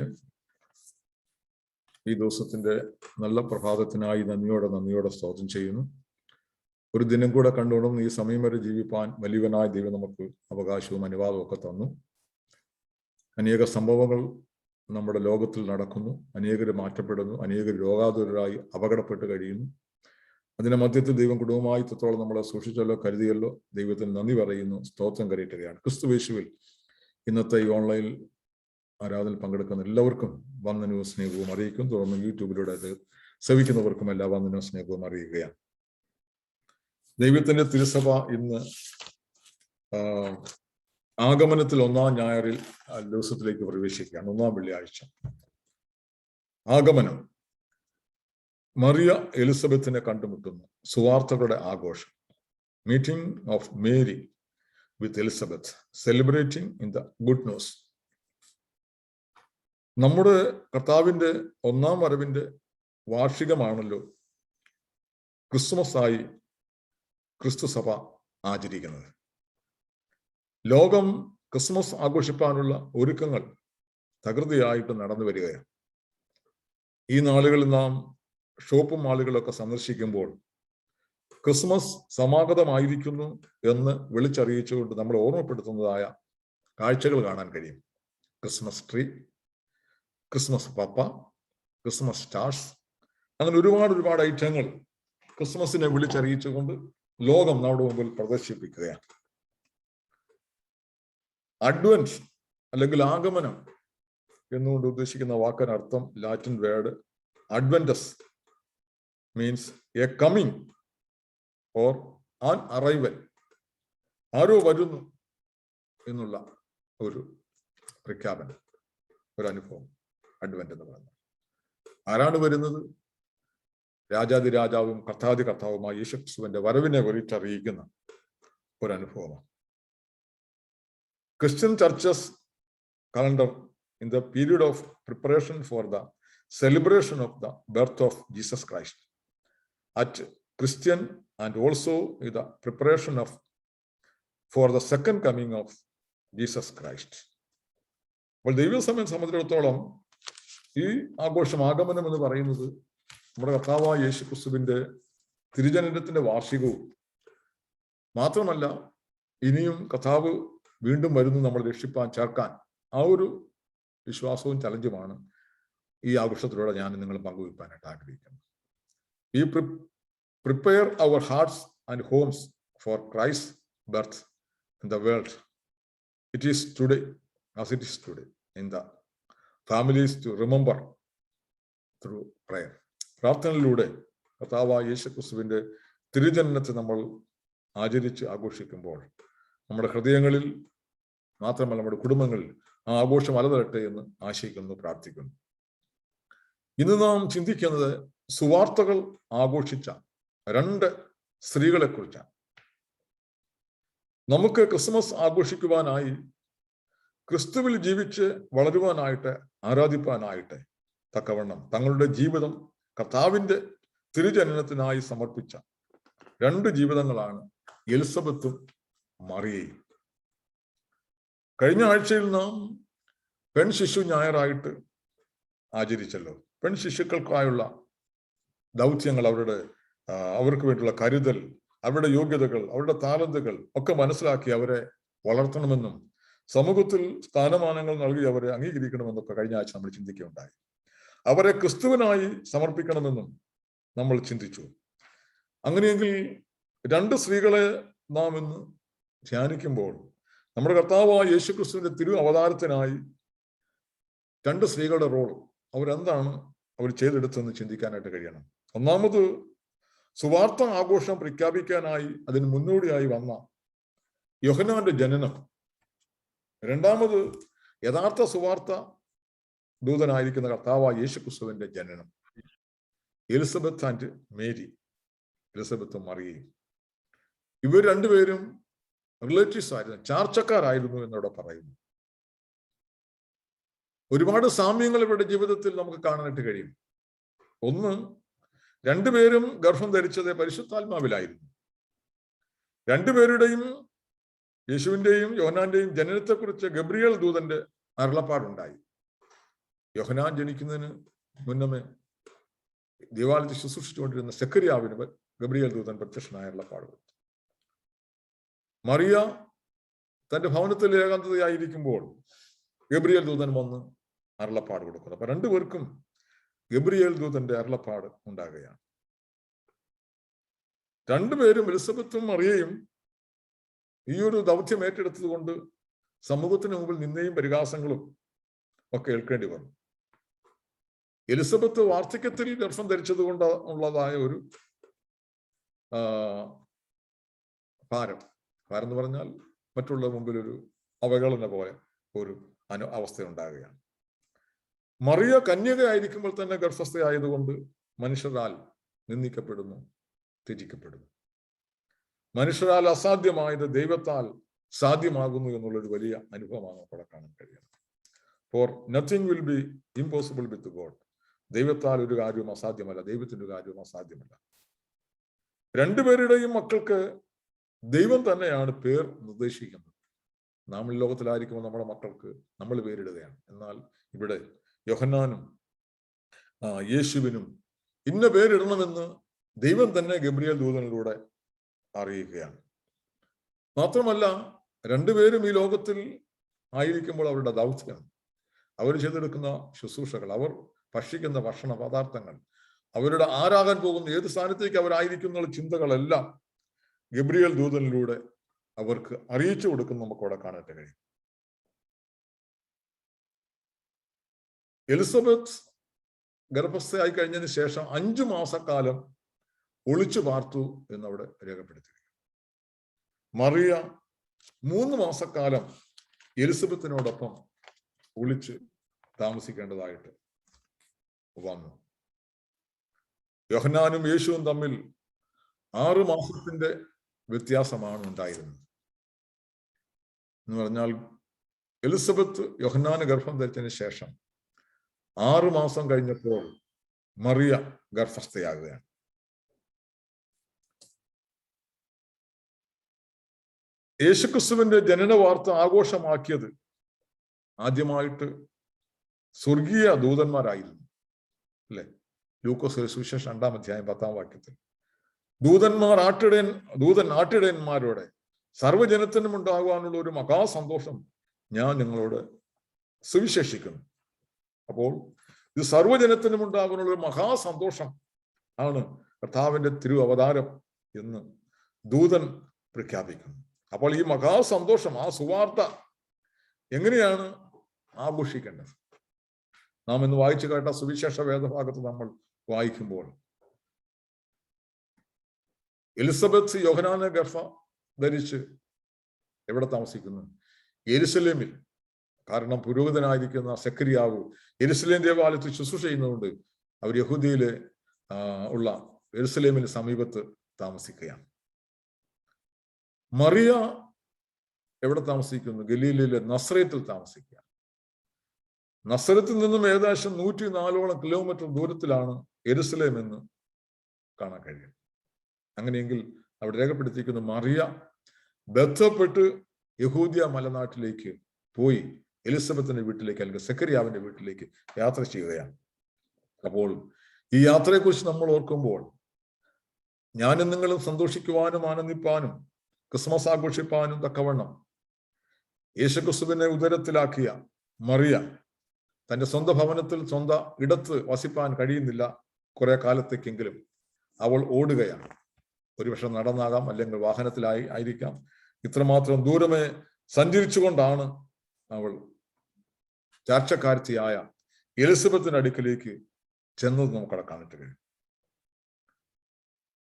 ഈ ദിവസത്തിന്റെ നല്ല പ്രഭാതത്തിനായി നന്ദിയോടെ സ്തോത്രം ചെയ്യുന്നു. ഒരു ദിനം കൂടെ കണ്ടുകൊണ്ടും ഈ സമയം വരെ ജീവിപ്പാൻ വലിയവനായ ദൈവം നമുക്ക് അവകാശവും അനുവാദവും ഒക്കെ തന്നു. അനേക സംഭവങ്ങൾ നമ്മുടെ ലോകത്തിൽ നടക്കുന്നു. അനേകർ മാറ്റപ്പെടുന്നു. അനേകർ രോഗാതുരരായി അപകടപ്പെട്ട് കഴിയുന്നു. അതിന്റെ മധ്യത്തിൽ ദൈവം കുടുംബമായി ത്തോളം നമ്മളെ സൂക്ഷിച്ചല്ലോ, കരുതിയല്ലോ. ദൈവത്തിന് നന്ദി പറയുന്നു. സ്തോത്രം കരയറ്റുകയാണ്. ക്രിസ്തുയേശുവിൽ ഇന്നത്തെ ഈ ഓൺലൈൻ ആരാധനയിൽ പങ്കെടുക്കുന്ന എല്ലാവർക്കും വന്ദനവും സ്നേഹവും അറിയിക്കും. തുടർന്ന് യൂട്യൂബിലൂടെ അത് സേവിക്കുന്നവർക്കും എല്ലാ വന്ദനവും സ്നേഹവും അറിയിക്കുകയാണ്. ദൈവത്തിന്റെ തിരുസഭ ഇന്ന് ആഗമനത്തിൽ 1-ാം ഞായറിൽ ദിവസത്തിലേക്ക് പ്രവേശിക്കുകയാണ്. 1-ാം വെള്ളിയാഴ്ച ആഗമനം. മറിയ എലിസബത്തിനെ കണ്ടുമുട്ടുന്നു. സുവാർത്തകളുടെ ആഘോഷം. Meeting of Mary with Elizabeth, celebrating in the good news. നമ്മുടെ കർത്താവിന്റെ 1-ാം വരവിന്റെ വാർഷികമാണല്ലോ ക്രിസ്മസ് ആയി ക്രിസ്തുസഭ ആചരിക്കുന്നത്. ലോകം ക്രിസ്മസ് ആഘോഷിപ്പാനുള്ള ഒരുക്കങ്ങൾ തകൃതിയായിട്ട് നടന്നു വരികയാണ്. ഈ നാളുകളിൽ നാം ഷോപ്പും മാളുകളൊക്കെ സന്ദർശിക്കുമ്പോൾ ക്രിസ്മസ് സമാഗതമായിരിക്കുന്നു എന്ന് വിളിച്ചറിയിച്ചുകൊണ്ട് നമ്മൾ ഓർമ്മപ്പെടുത്തുന്നതായ കാഴ്ചകൾ കാണാൻ കഴിയും. ക്രിസ്മസ് ട്രീ, ക്രിസ്മസ് പപ്പ, ക്രിസ്മസ് സ്റ്റാർസ്, അങ്ങനെ ഒരുപാട് ഐറ്റങ്ങൾ ക്രിസ്മസിനെ വിളിച്ചറിയിച്ചുകൊണ്ട് ലോകം നമ്മുടെ മുമ്പിൽ പ്രദർശിപ്പിക്കുകയാണ്. അഡ്വന്റ് അല്ലെങ്കിൽ ആഗമനം എന്നുകൊണ്ട് ഉദ്ദേശിക്കുന്ന വാക്കിനർത്ഥം Latin word adventus means a coming or an arrival. ആരോ വരുന്നു എന്നുള്ള ഒരു പ്രഖ്യാപനം, ഒരു അനുഭവം. അഡ്വന്റ് എന്ന് പറയുന്നത് ആരാണ് വരുന്നത്? രാജാതിരാജാവും കർത്താതി കർത്താവുമായ യേശുക്രിസ്തുവിന്റെ വരവിനെ കുറിച്ചറിയിക്കുന്ന ഒരു അനുഭവമാണ്. Christian churches calendar in the period of preparation for the celebration of the birth of Jesus Christ at Christian and also in the preparation of for the second coming of Jesus Christ. അപ്പോൾ ദൈവസമയം സംബന്ധിച്ചിടത്തോളം ഈ ആഘോഷം, ആഗമനം എന്ന് പറയുന്നത് നമ്മുടെ കർത്താവായ യേശുക്രിസ്തുവിന്റെ തിരുജനനത്തിന്റെ വാർഷികവും മാത്രമല്ല, ഇനിയും കർത്താവ് വീണ്ടും വരുന്നു നമ്മൾ രക്ഷിപ്പാൻ ചേർക്കാൻ, ആ ഒരു വിശ്വാസവും ചലഞ്ചുമാണ് ഈ ആഘോഷത്തിലൂടെ ഞാൻ നിങ്ങൾ പങ്കുവയ്ക്കാനായിട്ട് ആഗ്രഹിക്കുന്നു. ഈ prepare our hearts and homes for Christ birth in the world. It is today as it is today in the families to remember through prayer. പ്രാർത്ഥനയിലൂടെ കർത്താവായ യേശുക്രിസ്തുവിന്റെ തിരുജനനത്തെ നമ്മൾ ആചരിച്ച് ആഘോഷിക്കുമ്പോൾ നമ്മുടെ ഹൃദയങ്ങളിൽ മാത്രമല്ല നമ്മുടെ കുടുംബങ്ങളിൽ ആ ആഘോഷം അലതരട്ടെ എന്ന് ആശയിക്കുന്നു, പ്രാർത്ഥിക്കുന്നു. ഇന്ന് നാം ചിന്തിക്കുന്നത് സുവാർത്തകൾ ആഘോഷിച്ച 2 സ്ത്രീകളെ കുറിച്ചാണ്. നമുക്ക് ക്രിസ്മസ് ആഘോഷിക്കുവാനായി, ക്രിസ്തുവിൽ ജീവിച്ച് വളരുവാനായിട്ട്, ആരാധിപ്പാനായിട്ട് തക്കവണ്ണം തങ്ങളുടെ ജീവിതം കർത്താവിന്റെ തിരുജനനത്തിനായി സമർപ്പിച്ച 2 ജീവിതങ്ങളാണ് എലിസബത്തും മറിയയും. കഴിഞ്ഞ ആഴ്ചയിൽ നാം പെൺ ശിശു ഞായറായിട്ട് ആചരിച്ചല്ലോ. പെൺ ശിശുക്കൾക്കായുള്ള ദൗത്യങ്ങൾ, അവർക്ക് വേണ്ടിയുള്ള കരുതൽ, അവരുടെ യോഗ്യതകൾ, അവരുടെ താലന്തുകൾ ഒക്കെ മനസ്സിലാക്കി അവരെ വളർത്തണമെന്നും സമൂഹത്തിൽ സ്ഥാനമാനങ്ങൾ നൽകി അവരെ അംഗീകരിക്കണമെന്നൊക്കെ കഴിഞ്ഞ ആഴ്ച നമ്മൾ ചിന്തിക്കുകയുണ്ടായി. അവരെ ക്രിസ്തുവിനായി സമർപ്പിക്കണമെന്നും നമ്മൾ ചിന്തിച്ചു. അങ്ങനെയെങ്കിൽ 2 സ്ത്രീകളെ നാം ഇന്ന് ധ്യാനിക്കുമ്പോൾ നമ്മുടെ കർത്താവായ യേശുക്രിസ്തുവിന്റെ തിരു അവതാരത്തിനായി 2 സ്ത്രീകളുടെ റോൾ, അവരെന്താണ് അവർ ചെയ്തെടുത്തതെന്ന് ചിന്തിക്കാനായിട്ട് കഴിയണം. ഒന്നാമത് സുവാർത്ത ആഘോഷം പ്രഖ്യാപിക്കാനായി അതിന് മുന്നോടിയായി വന്ന യോഹന്നാന്റെ ജനനം, രണ്ടാമത് യഥാർത്ഥ സുവാർത്ത ദൂതനായിരിക്കുന്ന കർത്താവായ യേശുക്രിസ്തുവിന്റെ ജനനം, എലിസബത്ത് ആൻഡ് മേരി, എലിസബത്തും മറിയയും, ഇവർ രണ്ടുപേരും റിലേറ്റീവ്സ് ആയിരുന്നു, ചാർച്ചക്കാരായിരുന്നു എന്നിവിടെ പറയുന്നു. ഒരുപാട് സാമ്യങ്ങൾ ഇവരുടെ ജീവിതത്തിൽ നമുക്ക് കാണാനായിട്ട് കഴിയും. ഒന്ന്, രണ്ടുപേരും ഗർഭം ധരിച്ചത് പരിശുദ്ധാത്മാവിലായിരുന്നു. രണ്ടുപേരുടെയും, യേശുവിന്റെയും യോഹന്നാന്റെയും ജനനത്തെക്കുറിച്ച് ഗബ്രിയേൽ ദൂതന്റെ അരുളപ്പാടുണ്ടായി. യോഹന്നാൻ ജനിക്കുന്നതിന് മുന്നമേ ദൈവാലയത്തിൽ ശുശ്രൂഷിച്ചുകൊണ്ടിരുന്ന സെക്കരിയാവിന് ഗബ്രിയേൽ ദൂതൻ പ്രത്യക്ഷനായ അരുളപ്പാട് കൊടുത്തു. മറിയ തന്റെ ഭവനത്തിൽ ഏകാന്തതയായിരിക്കുമ്പോൾ ഗബ്രിയേൽ ദൂതൻ വന്ന് അരുളപ്പാട് കൊടുക്കുന്നു. അപ്പൊ രണ്ടുപേർക്കും ഗബ്രിയേൽ ദൂതന്റെ അരുളപ്പാട് ഉണ്ടാകുകയാണ്. രണ്ടുപേരും, എലിസബത്തും മറിയയും, ഈ ഒരു ദൗത്യം ഏറ്റെടുത്തത് കൊണ്ട് സമൂഹത്തിന് മുമ്പിൽ നിന്നയും പരിഹാസങ്ങളും ഒക്കെ ഏൽക്കേണ്ടി വന്നു. എലിസബത്ത് വാർദ്ധക്യത്തിൽ ഗർഭം ധരിച്ചത് കൊണ്ട് ഉള്ളതായ ഒരു ഭാരം എന്ന് പറഞ്ഞാൽ മറ്റുള്ള മുമ്പിൽ ഒരു അവഗണന പോലെ ഒരു അവസ്ഥ ഉണ്ടാകുകയാണ്. മറിയ കന്യകയായിരിക്കുമ്പോൾ തന്നെ ഗർഭസ്ഥയായതുകൊണ്ട് മനുഷ്യരാൽ നിന്ദിക്കപ്പെടുന്നു, ത്യജിക്കപ്പെടുന്നു. മനുഷ്യരാൽ അസാധ്യമായത് ദൈവത്താൽ സാധ്യമാകുന്നു എന്നുള്ളൊരു വലിയ അനുഭവമാണ് അവിടെ കാണാൻ കഴിയുന്നത്. For nothing will be impossible with God. ദൈവത്താൽ ഒരു കാര്യവും അസാധ്യമല്ല, ദൈവത്തിന്റെ ഒരു കാര്യവും അസാധ്യമല്ല. രണ്ടുപേരുടെയും മക്കൾക്ക് ദൈവം തന്നെയാണ് പേർ നിർദ്ദേശിക്കുന്നത്. നാം ഈ ലോകത്തിലായിരിക്കുമ്പോൾ നമ്മുടെ മക്കൾക്ക് നമ്മൾ പേരിടുകയാണ്. എന്നാൽ ഇവിടെ യോഹന്നാനും യേശുവിനും ഇന്ന പേരിടണമെന്ന് ദൈവം തന്നെ ഗബ്രിയേൽ ദൂതനിലൂടെ അറിയിക്കുകയാണ്. മാത്രമല്ല, രണ്ടുപേരും ഈ ലോകത്തിൽ ആയിരിക്കുമ്പോൾ അവരുടെ ദൗത്യം, അവർ ചെയ്തെടുക്കുന്ന ശുശ്രൂഷകൾ, അവർ ഭക്ഷിക്കുന്ന ഭക്ഷണ പദാർത്ഥങ്ങൾ, അവരുടെ ആരാകാൻ പോകുന്ന ഏത് സ്ഥാനത്തേക്ക് അവരായിരിക്കുന്ന ചിന്തകളെല്ലാം ഗബ്രിയേൽ ദൂതനിലൂടെ അവർക്ക് അറിയിച്ചു കൊടുക്കുന്ന നമുക്ക് അവിടെ കാണാൻ കഴിയും. എലിസബത്ത് ഗർഭസ്ഥയായി കഴിഞ്ഞതിന് ശേഷം 5 മാസക്കാലം ഒളിച്ചു പാർത്തു എന്നവിടെ രേഖപ്പെടുത്തി. മറിയ 3 മാസക്കാലം എലിസബത്തിനോടൊപ്പം ഒളിച്ച് താമസിക്കേണ്ടതായിട്ട് വന്നു. യോഹന്നാനും യേശുവും തമ്മിൽ 6 മാസത്തിന്റെ വ്യത്യാസമാണ് ഉണ്ടായിരുന്നത്. എന്ന് പറഞ്ഞാൽ എലിസബത്ത് യോഹന്നാന് ഗർഭം ധരിച്ചതിന് ശേഷം 6 മാസം കഴിഞ്ഞപ്പോൾ മറിയ ഗർഭസ്ഥയാകുകയാണ്. യേശുക്രിസ്തുവിന്റെ ജനന വാർത്ത ആഘോഷമാക്കിയത് ആദ്യമായിട്ട് സ്വർഗീയ ദൂതന്മാരായിരുന്നു, അല്ലെ? ലൂക്കോസ് സുവിശേഷം 2-ാം അധ്യായം 10-ാം വാക്യത്തിൽ ദൂതൻ ആട്ടിടയന്മാരോടെ സർവ്വജനത്തിനും ഉണ്ടാകുവാനുള്ള ഒരു മഹാസന്തോഷം ഞാൻ നിങ്ങളോട് സുവിശേഷിക്കുന്നു. അപ്പോൾ ഇത് സർവ്വജനത്തിനും ഉണ്ടാകുന്ന ഒരു മഹാസന്തോഷം ആണ് കർത്താവിന്റെ തിരു അവതാരം എന്ന് ദൂതൻ പ്രഖ്യാപിക്കുന്നു. അപ്പോൾ ഈ മഹാസന്തോഷം, ആ സുവാർത്ത എങ്ങനെയാണ് ആഘോഷിക്കേണ്ടത്? നാം ഇന്ന് വായിച്ചു കേട്ട സുവിശേഷ വേദഭാഗത്ത് നമ്മൾ വായിക്കുമ്പോൾ എലിസബത്ത് യോഹന്നാനെ ഗർഭം ധരിച്ച് എവിടെ താമസിക്കുന്നു? യെരുശലേമിൽ. കാരണം പുരോഹിതനായിരിക്കുന്ന സെക്കരിയാവ് യെരുശലേം ദേവാലയത്തിൽ ശുശ്രൂഷ ചെയ്യുന്നതുകൊണ്ട് അവർ യഹൂദിയിലെ ഉള്ള യെരുശലേമിന് സമീപത്ത് താമസിക്കുകയാണ്. മറിയ എവിടെ താമസിക്കുന്നു? ഗലീലയിലെ നസ്രയത്തിൽ താമസിക്കുക. നസ്രത്തിൽ നിന്നും ഏകദേശം 104 കിലോമീറ്റർ ദൂരത്തിലാണ് യെരുശലേം എന്ന് കാണാൻ കഴിയും. അങ്ങനെയെങ്കിൽ അവിടെ രേഖപ്പെടുത്തിയിരിക്കുന്ന മറിയ ബന്ധപ്പെട്ട് യഹൂദിയ മലനാട്ടിലേക്ക് പോയി എലിസബത്തിന്റെ വീട്ടിലേക്ക്, അല്ലെങ്കിൽ സെക്കരിയാവിന്റെ വീട്ടിലേക്ക് യാത്ര ചെയ്യുകയാണ്. അപ്പോൾ ഈ യാത്രയെക്കുറിച്ച് നമ്മൾ ഓർക്കുമ്പോൾ ഞാനും നിങ്ങളും സന്തോഷിക്കുവാനും ആനന്ദിപ്പാനും ക്രിസ്മസ് ആഘോഷിപ്പാനും തക്കവണ്ണം യേശുക്രിസ്തുവിനെ ഉദരത്തിലാക്കിയ മറിയ തന്റെ സ്വന്തം ഭവനത്തിൽ സ്വന്തം ഇടത്ത് വസിപ്പാൻ കഴിയുന്നില്ല. കുറെ കാലത്തേക്കെങ്കിലും അവൾ ഓടുകയാണ്. ഒരുപക്ഷെ നടന്നാകാം, അല്ലെങ്കിൽ വാഹനത്തിലായി ആയിരിക്കാം. ഇത്രമാത്രം ദൂരമേ സഞ്ചരിച്ചുകൊണ്ടാണ് അവൾ ചാർച്ചക്കാരത്തിയായ എലിസബത്തിന്റെ അടുക്കിലേക്ക് ചെന്നത് നമുക്കവിടെ കാണിട്ട് കഴിയും.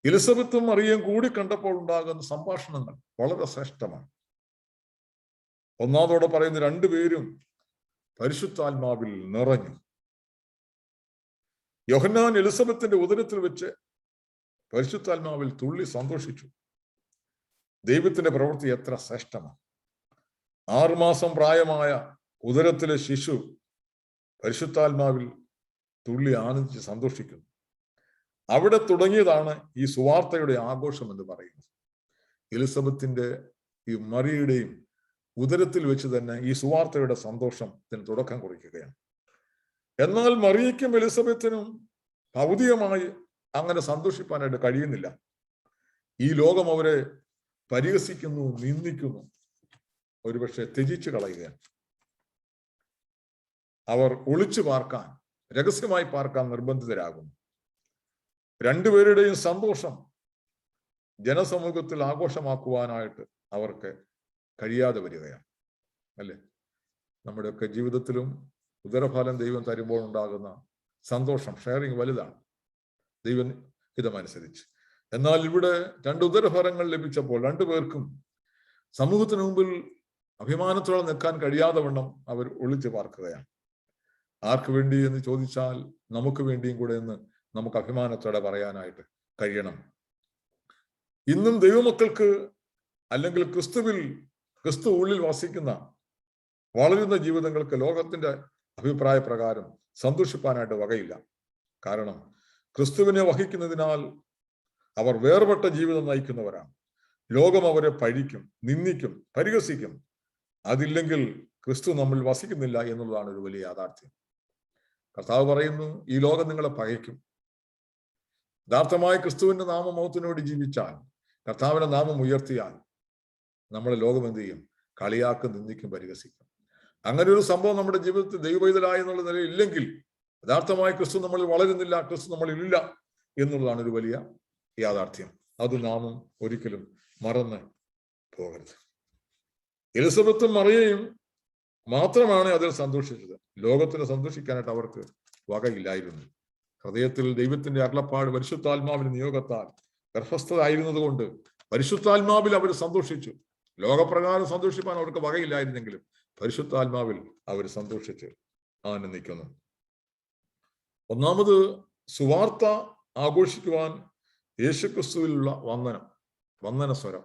എലിസബത്തും മറിയയും കൂടി കണ്ടപ്പോൾ ഉണ്ടാകുന്ന സംഭാഷണങ്ങൾ വളരെ ശ്രേഷ്ഠമാണ്. ഒന്നാമതോടെ പറയുന്ന രണ്ടുപേരും പരിശുദ്ധാത്മാവിൽ നിറഞ്ഞു. യോഹന്നാൻ എലിസബത്തിന്റെ ഉദരത്തിൽ വെച്ച് പരിശുദ്ധാത്മാവിൽ തുള്ളി സന്തോഷിച്ചു. ദൈവത്തിന്റെ പ്രവൃത്തി എത്ര ശ്രേഷ്ഠമാണ്. 6 മാസം പ്രായമായ ഉദരത്തിലെ ശിശു പരിശുദ്ധാത്മാവിൽ തുള്ളി ആനന്ദിച്ച് സന്തോഷിക്കുന്നു. അവിടെ തുടങ്ങിയതാണ് ഈ സുവാർത്തയുടെ ആഘോഷം എന്ന് പറയുന്നത്. എലിസബത്തിന്റെ ഈ മറിയയുടെയും ഉദരത്തിൽ വെച്ച് തന്നെ ഈ സുവാർത്തയുടെ സന്തോഷത്തിന് തുടക്കം കുറിക്കുകയാണ്. എന്നാൽ മറിയയ്ക്കും എലിസബത്തിനും ഭൗതികമായി അങ്ങനെ സന്തോഷിപ്പാനായിട്ട് കഴിയുന്നില്ല. ഈ ലോകം അവരെ പരിഹസിക്കുന്നു, നിന്ദിക്കുന്നു, ഒരുപക്ഷെ ത്യജിച്ചു കളയുകയാണ്. അവർ ഒളിച്ചു പാർക്കാൻ, രഹസ്യമായി പാർക്കാൻ നിർബന്ധിതരാകുന്നു. രണ്ടുപേരുടെയും സന്തോഷം ജനസമൂഹത്തിൽ ആഘോഷമാക്കുവാനായിട്ട് അവർക്ക് കഴിയാതെ വരികയാണ്. അല്ലേ? നമ്മുടെയൊക്കെ ജീവിതത്തിലും ഉദരഫലം ദൈവം തരുമ്പോൾ ഉണ്ടാകുന്ന സന്തോഷം, ഷെയറിങ് വലുതാണ് ദൈവം ഹിതമനുസരിച്ച്. എന്നാൽ ഇവിടെ 2 ഉദരഫലങ്ങൾ ലഭിച്ചപ്പോൾ രണ്ടുപേർക്കും സമൂഹത്തിന് മുമ്പിൽ അഭിമാനത്തോടെ നിൽക്കാൻ കഴിയാതെ വണ്ണം അവർ ഒളിച്ചു പാർക്കുകയാണ്. ആർക്ക് വേണ്ടി എന്ന് ചോദിച്ചാൽ നമുക്ക് വേണ്ടിയും കൂടെ എന്ന് നമുക്ക് അഭിമാനത്തോടെ പറയാനായിട്ട് കഴിയണം. ഇന്നും ദൈവമക്കൾക്ക് അല്ലെങ്കിൽ ക്രിസ്തു ഉള്ളിൽ വസിക്കുന്ന വളരുന്ന ജീവിതങ്ങൾക്ക് ലോകത്തിന്റെ അഭിപ്രായ പ്രകാരം സന്തോഷിപ്പാനായിട്ട് വകയില്ല. കാരണം ക്രിസ്തുവിനെ വഹിക്കുന്നതിനാൽ അവർ വേർപെട്ട ജീവിതം നയിക്കുന്നവരാണ്. ലോകം അവരെ പഴിക്കും, നിന്ദിക്കും, പരിഹസിക്കും. അതില്ലെങ്കിൽ ക്രിസ്തു നമ്മിൽ വസിക്കുന്നില്ല എന്നുള്ളതാണ് ഒരു വലിയ യാഥാർത്ഥ്യം. കർത്താവ് പറയുന്നു, ഈ ലോകം നിങ്ങളെ പകയ്ക്കും. യഥാർത്ഥമായ ക്രിസ്തുവിന്റെ നാമമൗത്തിന് വേണ്ടി ജീവിച്ചാൽ, കർത്താവിന്റെ നാമം ഉയർത്തിയാൽ നമ്മളെ ലോകം എന്ത് ചെയ്യും? കളിയാക്കും, നിന്ദിക്കും, പരിഹസിക്കും. അങ്ങനെ ഒരു സംഭവം നമ്മുടെ ജീവിതത്തിൽ ദൈവവൈതലായ എന്നുള്ള നിലയിൽ ഇല്ലെങ്കിൽ യഥാർത്ഥമായ ക്രിസ്തു നമ്മളിൽ വളരുന്നില്ല, ക്രിസ്തു നമ്മളിൽ ഇല്ല എന്നുള്ളതാണ് ഒരു വലിയ യാഥാർത്ഥ്യം. അത് നാമും ഒരിക്കലും മറന്ന് പോകരുത്. എലിസബത്തും മറിയയും മാത്രമാണ് അതിൽ സന്തോഷിച്ചത്. ലോകത്തിന് സന്തോഷിക്കാനായിട്ട് അവർക്ക് വകയില്ലായിരുന്നു. ഹൃദയത്തിൽ ദൈവത്തിന്റെ അരുളപ്പാട് പരിശുദ്ധാത്മാവിന്റെ നിയോഗത്താൽ ഗർഭസ്ഥരായിരുന്നത് കൊണ്ട് പരിശുദ്ധാത്മാവിൽ അവർ സന്തോഷിച്ചു. ലോകപ്രകാരം സന്തോഷിപ്പാൻ അവർക്ക് വകയില്ലായിരുന്നെങ്കിലും പരിശുദ്ധാത്മാവിൽ അവർ സന്തോഷിച്ച് ആനന്ദിക്കുന്നു. ഒന്നാമത് സുവാർത്ത ആഘോഷിക്കുവാൻ യേശുക്രിസ്തുവിലുള്ള വന്ദന സ്വരം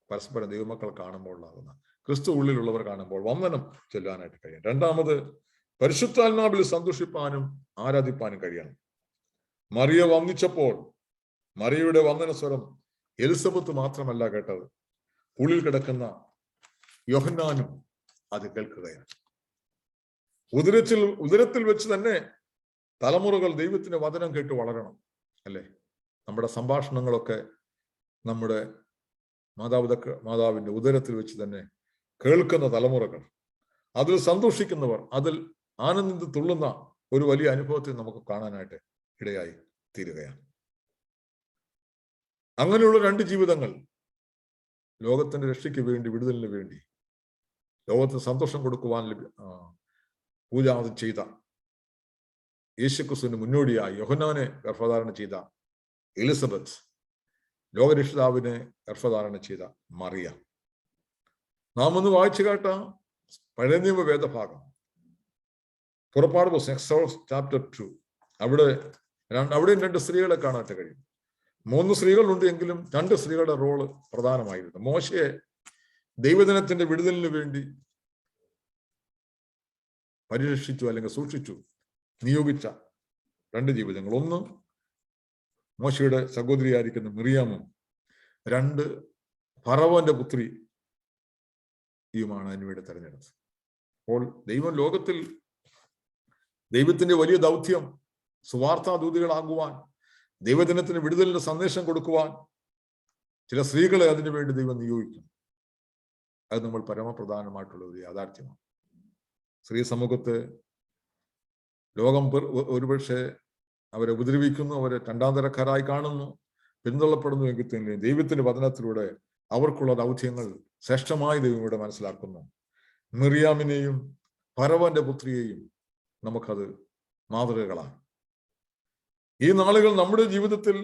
പരസ്പരം ദൈവമക്കൾ കാണുമ്പോൾ ഉണ്ടാകുന്ന, ക്രിസ്തു ഉള്ളിലുള്ളവർ കാണുമ്പോൾ വന്ദനം ചൊല്ലാനായിട്ട് കഴിയും. രണ്ടാമത് പരിശുദ്ധാത്മാവിൽ സന്തോഷിപ്പാനും ആരാധിപ്പാനും കഴിയണം. മറിയ വന്ദിച്ചപ്പോൾ മറിയയുടെ വന്ദന സ്വരം എലിസബത്ത് മാത്രമല്ല കേട്ടത്, ഉള്ളിൽ കിടക്കുന്ന യോഹന്നാനും അത് കേൾക്കുകയാണ്. ഉദരത്തിൽ വെച്ച് തന്നെ തലമുറകൾ ദൈവത്തിന്റെ വചനം കേട്ട് വളരണം. അല്ലേ? നമ്മുടെ സംഭാഷണങ്ങളൊക്കെ നമ്മുടെ മാതാവിന്റെ ഉദരത്തിൽ വെച്ച് തന്നെ കേൾക്കുന്ന തലമുറകൾ, അതിൽ സന്തോഷിക്കുന്നവർ, അതിൽ ആനന്ദ തുള്ളുന്ന ഒരു വലിയ അനുഭവത്തെ നമുക്ക് കാണാനായിട്ട് ഇടയായി തീരുകയാണ്. അങ്ങനെയുള്ള 2 ജീവിതങ്ങൾ ലോകത്തിന്റെ രക്ഷയ്ക്ക് വേണ്ടി, വിടുതലിന് വേണ്ടി, ലോകത്തിന് സന്തോഷം കൊടുക്കുവാൻ പൂജാതി ചെയ്ത യേശുക്രിസ്തുവിന് മുന്നോടിയായി യോഹന്നാനെ ഗർഭധാരണം ചെയ്ത എലിസബത്ത്, ലോകരക്ഷിതാവിനെ ഗർഭധാരണം ചെയ്ത മറിയ. നാം ഒന്ന് വായിച്ചു കേട്ട പഴയ നിയമ വേദഭാഗം, പുറപ്പാട് പുസ്തകം എക്സോഡസ് ചാപ്റ്റർ 2, അവിടെയും 2 സ്ത്രീകളെ കാണാനായിട്ട് കഴിയും. 3 സ്ത്രീകളുണ്ട് എങ്കിലും 2 സ്ത്രീകളുടെ റോള് പ്രധാനമായിരുന്നു. മോശയെ ദൈവജനത്തിന്റെ വിടുതലിന് വേണ്ടി പരിരക്ഷിച്ചു അല്ലെങ്കിൽ സൂക്ഷിച്ചു നിയോഗിച്ച 2 ജീവിതങ്ങൾ. ഒന്ന് മോശയുടെ സഹോദരിയായിരിക്കുന്ന മിറിയാമും, 2 ഫറവോന്റെ പുത്രിയുമാണ് അതിനുവേണ്ടി തെരഞ്ഞെടുത്തത്. അപ്പോൾ ദൈവം ലോകത്തിൽ ദൈവത്തിന്റെ വലിയ ദൗത്യം സുവാർത്താ ദൂതികളാകുവാൻ, ദൈവജനത്തിന് വിടുതലിന്റെ സന്ദേശം കൊടുക്കുവാൻ ചില സ്ത്രീകളെ അതിനു വേണ്ടി ദൈവം നിയോഗിക്കും. അത് നമ്മൾ പരമപ്രധാനമായിട്ടുള്ള ഒരു യാഥാർത്ഥ്യമാണ്. സ്ത്രീ സമൂഹത്തെ ലോകം ഒരുപക്ഷെ അവരെ ഉപദ്രവിക്കുന്നു, അവരെ 2ാം തരക്കാരായി കാണുന്നു, പിന്തള്ളപ്പെടുന്നു എങ്കിൽ തന്നെ ദൈവത്തിന്റെ വചനത്തിലൂടെ അവർക്കുള്ള ദൗത്യങ്ങൾ ശ്രേഷ്ഠമായി ദൈവം ഇവിടെ മനസ്സിലാക്കുന്നു. മിറിയാമിനെയും ഫറവോന്റെ പുത്രിയെയും നമുക്കത് മാതൃകകളാണ്. ഈ നാളുകൾ നമ്മുടെ ജീവിതത്തിൽ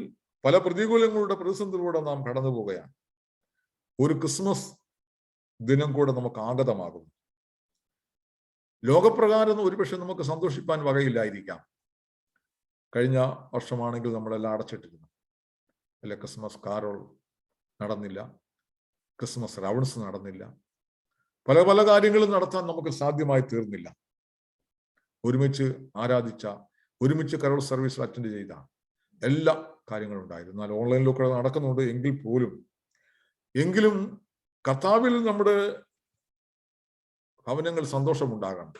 പല പ്രതികൂലങ്ങളുടെ പ്രതിസന്ധിയിലൂടെ നാം കടന്നു പോവുകയാണ്. ഒരു ക്രിസ്മസ് ദിനം കൂടെ നമുക്ക് ആഗതമാകും. ലോകപ്രകാരം ഒരുപക്ഷെ നമുക്ക് സന്തോഷിപ്പാൻ വകയില്ലായിരിക്കാം. കഴിഞ്ഞ വർഷമാണെങ്കിൽ നമ്മളെല്ലാം അടച്ചിട്ടിരുന്നു. അല്ലെ, ക്രിസ്മസ് കാരോൾ നടന്നില്ല, ക്രിസ്മസ് റൗണ്ട്സ് നടന്നില്ല, പല പല കാര്യങ്ങളും നടത്താൻ നമുക്ക് സാധ്യമായി തീർന്നില്ല. ഒരുമിച്ച് ആരാധിച്ച, ഒരുമിച്ച് കരോൾ സർവീസ് അറ്റൻഡ് ചെയ്ത എല്ലാ കാര്യങ്ങളും ഉണ്ടായിരുന്നു. എന്നാൽ ഓൺലൈനിലൊക്കെ നടക്കുന്നുണ്ട് എങ്കിലും കർത്താവിൽ നമ്മുടെ ഭവനങ്ങൾ സന്തോഷമുണ്ടാകണം,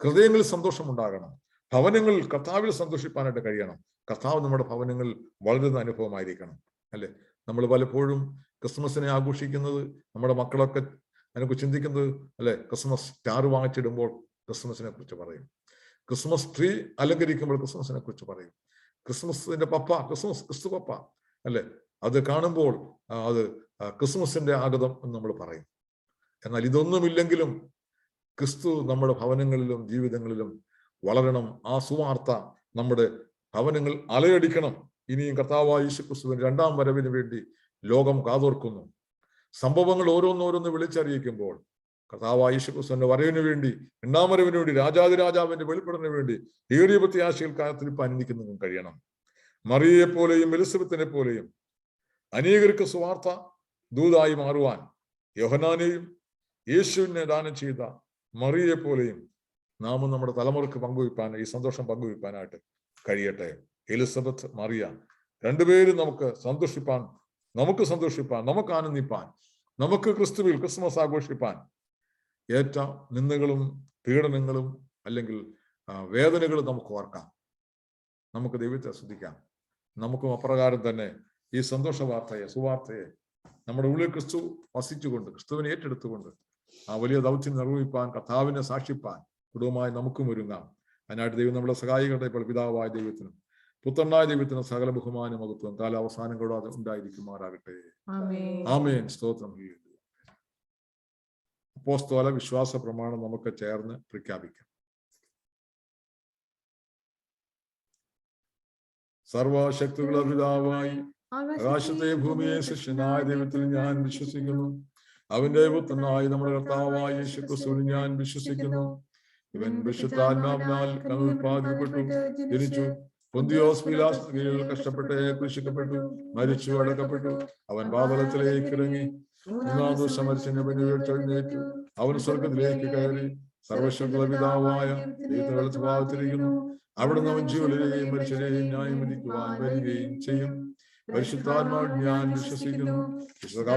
ഹൃദയങ്ങളിൽ സന്തോഷമുണ്ടാകണം. ഭവനങ്ങളിൽ കർത്താവിൽ സന്തോഷിപ്പാനായിട്ട് കഴിയണം. കർത്താവ് നമ്മുടെ ഭവനങ്ങളിൽ വളരുന്ന അനുഭവമായിരിക്കണം. അല്ലെ, നമ്മൾ പലപ്പോഴും ക്രിസ്മസിനെ ആഘോഷിക്കുന്നത്, നമ്മുടെ മക്കളൊക്കെ അതിനെക്കുറിച്ച് ചിന്തിക്കുന്നത്, അല്ലെ, ക്രിസ്മസ് സ്റ്റാർ വാങ്ങിച്ചിടുമ്പോൾ ക്രിസ്മസിനെ കുറിച്ച് പറയും, ക്രിസ്മസ് ട്രീ അലങ്കരിക്കുമ്പോൾ ക്രിസ്മസിനെ കുറിച്ച് പറയും, ക്രിസ്മസിന്റെ പപ്പ, ക്രിസ്തു പപ്പ, അല്ലെ, അത് കാണുമ്പോൾ അത് ക്രിസ്മസിന്റെ ആഗതം എന്ന് നമ്മൾ പറയും. എന്നാൽ ഇതൊന്നുമില്ലെങ്കിലും ക്രിസ്തു നമ്മുടെ ഭവനങ്ങളിലും ജീവിതങ്ങളിലും വളരണം. ആ സുവാർത്ത നമ്മുടെ ഭവനങ്ങൾ അലയടിക്കണം. ഇനിയും കർത്താവായ യേശുക്രിസ്തുവിന്റെ രണ്ടാം വരവിന് വേണ്ടി ലോകം കാതോർക്കുന്നു. സംഭവങ്ങൾ ഓരോന്നോരോന്ന് വിളിച്ചറിയിക്കുമ്പോൾ കർത്താവായ യേശുക്രിസ്തുവിന്റെ വരവിന് വേണ്ടി, രണ്ടാം വരവിന് വേണ്ടി, രാജാതിരാജാവിന്റെ വെളിപ്പെടലിന് വേണ്ടി ഏറിയ പ്രത്യാശയിൽ കാത്തിരിപ്പാൻ എനിക്കും കഴിയണം. മറിയയെ പോലെയും എലിസബത്തിനെ പോലെയും അനേകർക്ക് സുവാർത്ത ദൂതായി മാറുവാൻ, യോഹന്നാനെയും യേശുവിനെ ദാനം ചെയ്ത മറിയയെ പോലെയും നാമും നമ്മുടെ തലമുറക്ക് പങ്കുവയ്പ്പാൻ, ഈ സന്തോഷം പങ്കുവയ്പ്പാനായിട്ട് കഴിയട്ടെ. എലിസബത്ത്, മറിയ രണ്ടുപേരും നമുക്ക് സന്തോഷിപ്പാൻ, നമുക്ക് ആനന്ദിപ്പാൻ, നമുക്ക് ക്രിസ്തുവിൽ ക്രിസ്മസ് ആഘോഷിപ്പാൻ ഏറ്റ നിന്ദകളും പീഡനങ്ങളും അല്ലെങ്കിൽ വേദനകളും നമുക്ക് ഓർക്കാം. നമുക്ക് ദൈവത്തെ സ്തുതിക്കാം. നമുക്കും അപ്രകാരം തന്നെ ഈ സന്തോഷ വാർത്തയെ, സുവാർത്തയെ നമ്മുടെ ഉള്ളിൽ ക്രിസ്തു വസിച്ചുകൊണ്ട്, ക്രിസ്തുവിനെ ഏറ്റെടുത്തുകൊണ്ട് ആ വലിയ ദൗത്യം നിർവഹിപ്പാൻ, കർത്താവിനെ സാക്ഷിപ്പാൻ കുടുംബമായി നമുക്കും ഒരുങ്ങാം. അതിനായിട്ട് ദൈവം നമ്മളെ സഹായിക്കട്ടെ. ഇപ്പോൾ പിതാവായ ദൈവത്തിനും പുത്രനായ ദൈവത്തിനും സകല ബഹുമാനം മഹത്വം കാലാവസാനം കൂടാതെ ഉണ്ടായിരിക്കുമാറാകട്ടെ. ആമേൻ. സ്തോത്രം. അപ്പോസ്തല വിശ്വാസ പ്രമാണം നമുക്ക് ചേർന്ന് പ്രഖ്യാപിക്കാം. സർവശക്തിയുള്ള പിതാവായി ആകാശത്തെ ഭൂമിയെ സൃഷ്ടിച്ചനായ ദൈവത്തിൽ ഞാൻ വിശ്വസിക്കുന്നു. അവന്റെ പുത്രനായ നമ്മുടെ കർത്താവായ യേശുക്രിസ്തുവിൽ ഞാൻ വിശ്വസിക്കുന്നു. ഇവൻ വിശുദ്ധാത്മാവിനാൽ ഉൽപ്പാദിക്കപ്പെട്ടു, ജനിച്ചു, പൊന്തിയോസ് പീലാത്തോസിന്റെ കീഴിൽ കഷ്ടപ്പെട്ട് ക്രൂശിക്കപ്പെട്ടു, മരിച്ചു, അടക്കപ്പെട്ടു. അവൻ പാതാളത്തിലേക്ക് ഇറങ്ങി, മൂന്നാം ദിവസം മരിച്ചതിന്റെ ഉയർത്തെഴുന്നേറ്റു. അവൻ സ്വർഗത്തിലേക്ക് കയറി, സർവശക്തിയുള്ള പിതാവായ ദൈവത്തിന്റെ സ്വഭാവത്തിലിരിക്കുന്നു. അവിടുന്ന് അവൻ ജീവനെയും മരിച്ചവരെയും ന്യായം വിധിക്കുവാൻ വരികയും ചെയ്യും. പരിശുദ്ധാത്മാവിൽ ഞാൻ വിശ്വസിക്കുന്നു. വിശുദ്ധ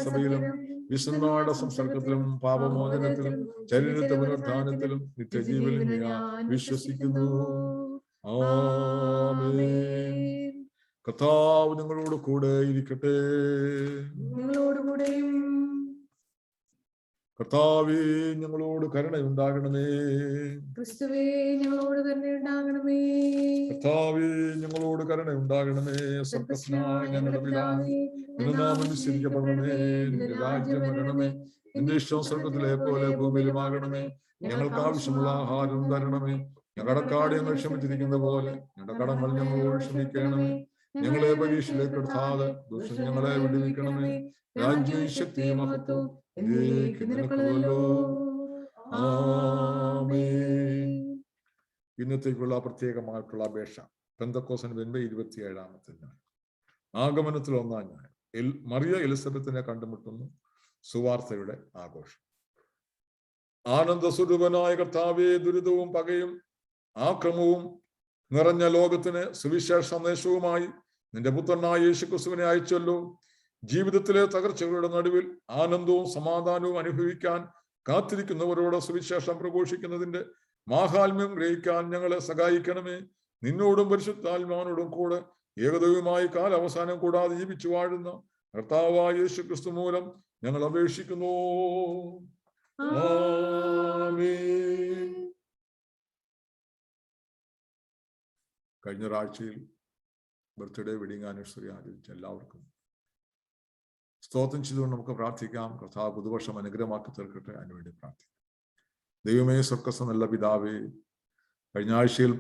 സഭയിലും വിശുദ്ധന്മാരുടെ സംസർഗത്തിലും പാപമോചനത്തിലും ശരീരത്തെ പുനരുത്ഥാനത്തിലും നിത്യജീവനിലും ഞാൻ വിശ്വസിക്കുന്നു. ആമേൻ. കർത്താവ് നിങ്ങളോട് കൂടെ ഇരിക്കട്ടെ. നിങ്ങളോടുകൂടെയും. കർത്താവേ, ഞങ്ങളോട് കരുണയുണ്ടാകണമേ. ക്രിസ്തുവേ, ഞങ്ങളോട് കരുണയുണ്ടാകണമേ. കർത്താവേ, ഞങ്ങളോട് കരുണയുണ്ടാകണമേ. സ്വർഗ്ഗസ്ഥനായ ഞങ്ങളുടെ പിതാവേ, നിന്റെ നാമം വിസ്തരിക്കപ്പെടണമേ. നിന്റെ രാജ്യം വരണമേ. നിന്റെ ഇഷ്ടം സ്വർഗ്ഗത്തിലെ പോലെ ഭൂമിയിലുമാകണമേ. ഞങ്ങൾക്ക് ആവശ്യമുള്ള ആഹാരം തരണമേ. ഞങ്ങളുടെ കടം ഞങ്ങൾ ക്ഷമിച്ചിരിക്കുന്ന പോലെ ഞങ്ങളുടെ കടങ്ങൾ ഞങ്ങളോട് ക്ഷമിക്കണമേ. ഞങ്ങളെ പരീക്ഷയിലേക്ക് എടുത്താതെ ദുഷ്ടൻ ഞങ്ങളെ വിടുവിക്കണമേ. രാജ്യവും ശക്തിയും മഹത്വവും നിനക്കുള്ളല്ലോ. ആമേൻ. ഇന്നത്തേക്കുള്ള പ്രത്യേകമായിട്ടുള്ള അപേക്ഷ പെന്തക്കോസ്തിന്റെ 27-ാമത്തെ ഞായർ, ആഗമനത്തിൽ 1-ാം ഞായർ, മറിയ എലിസബത്തിനെ കണ്ടുമുട്ടുന്നു. സുവാർത്തയുടെ ആഘോഷം. ആനന്ദസ്വരൂപനായ കർത്താവേ, ദുരിതവും പകയും ആക്രമവും നിറഞ്ഞ ലോകത്തിന് സുവിശേഷ സന്ദേശവുമായി നിന്റെ പുത്രനായ യേശുക്രിസ്തുവിനെ അയച്ചല്ലോ. ജീവിതത്തിലെ തകർച്ചകളുടെ നടുവിൽ ആനന്ദവും സമാധാനവും അനുഭവിക്കാൻ കാത്തിരിക്കുന്നവരോട് സുവിശേഷം പ്രഘോഷിക്കുന്നതിന്റെ മാഹാത്മ്യം ഗ്രഹിക്കാൻ ഞങ്ങളെ സഹായിക്കണമേ. നിന്നോടും പരിശുദ്ധാത്മാവിനോടും കൂടെ ഏകദൈവമായി കാലാവസാനം കൂടാതെ ജീവിച്ചു വാഴുന്ന കർത്താവായ യേശുക്രിസ്തു മൂലം ഞങ്ങൾ അപേക്ഷിക്കുന്നു. ആമേൻ. കഴിഞ്ഞ ഒരാഴ്ചയിൽ ബർത്ത്ഡേ, വെഡിങ് ആനിവേഴ്സറി ആചരിച്ച എല്ലാവർക്കും സ്തോത്രം ചെയ്തുകൊണ്ട് നമുക്ക് പ്രാർത്ഥിക്കാം. കർത്താവ് പുതുവർഷം അനുഗ്രഹമാക്കി തീർക്കട്ടെ. അതിനുവേണ്ടി പ്രാർത്ഥിക്കാം. ദൈവമേ, സ്വർഗ്ഗസ്ഥ നല്ല പിതാവേ, കഴിഞ്ഞ ആഴ്ചയിൽ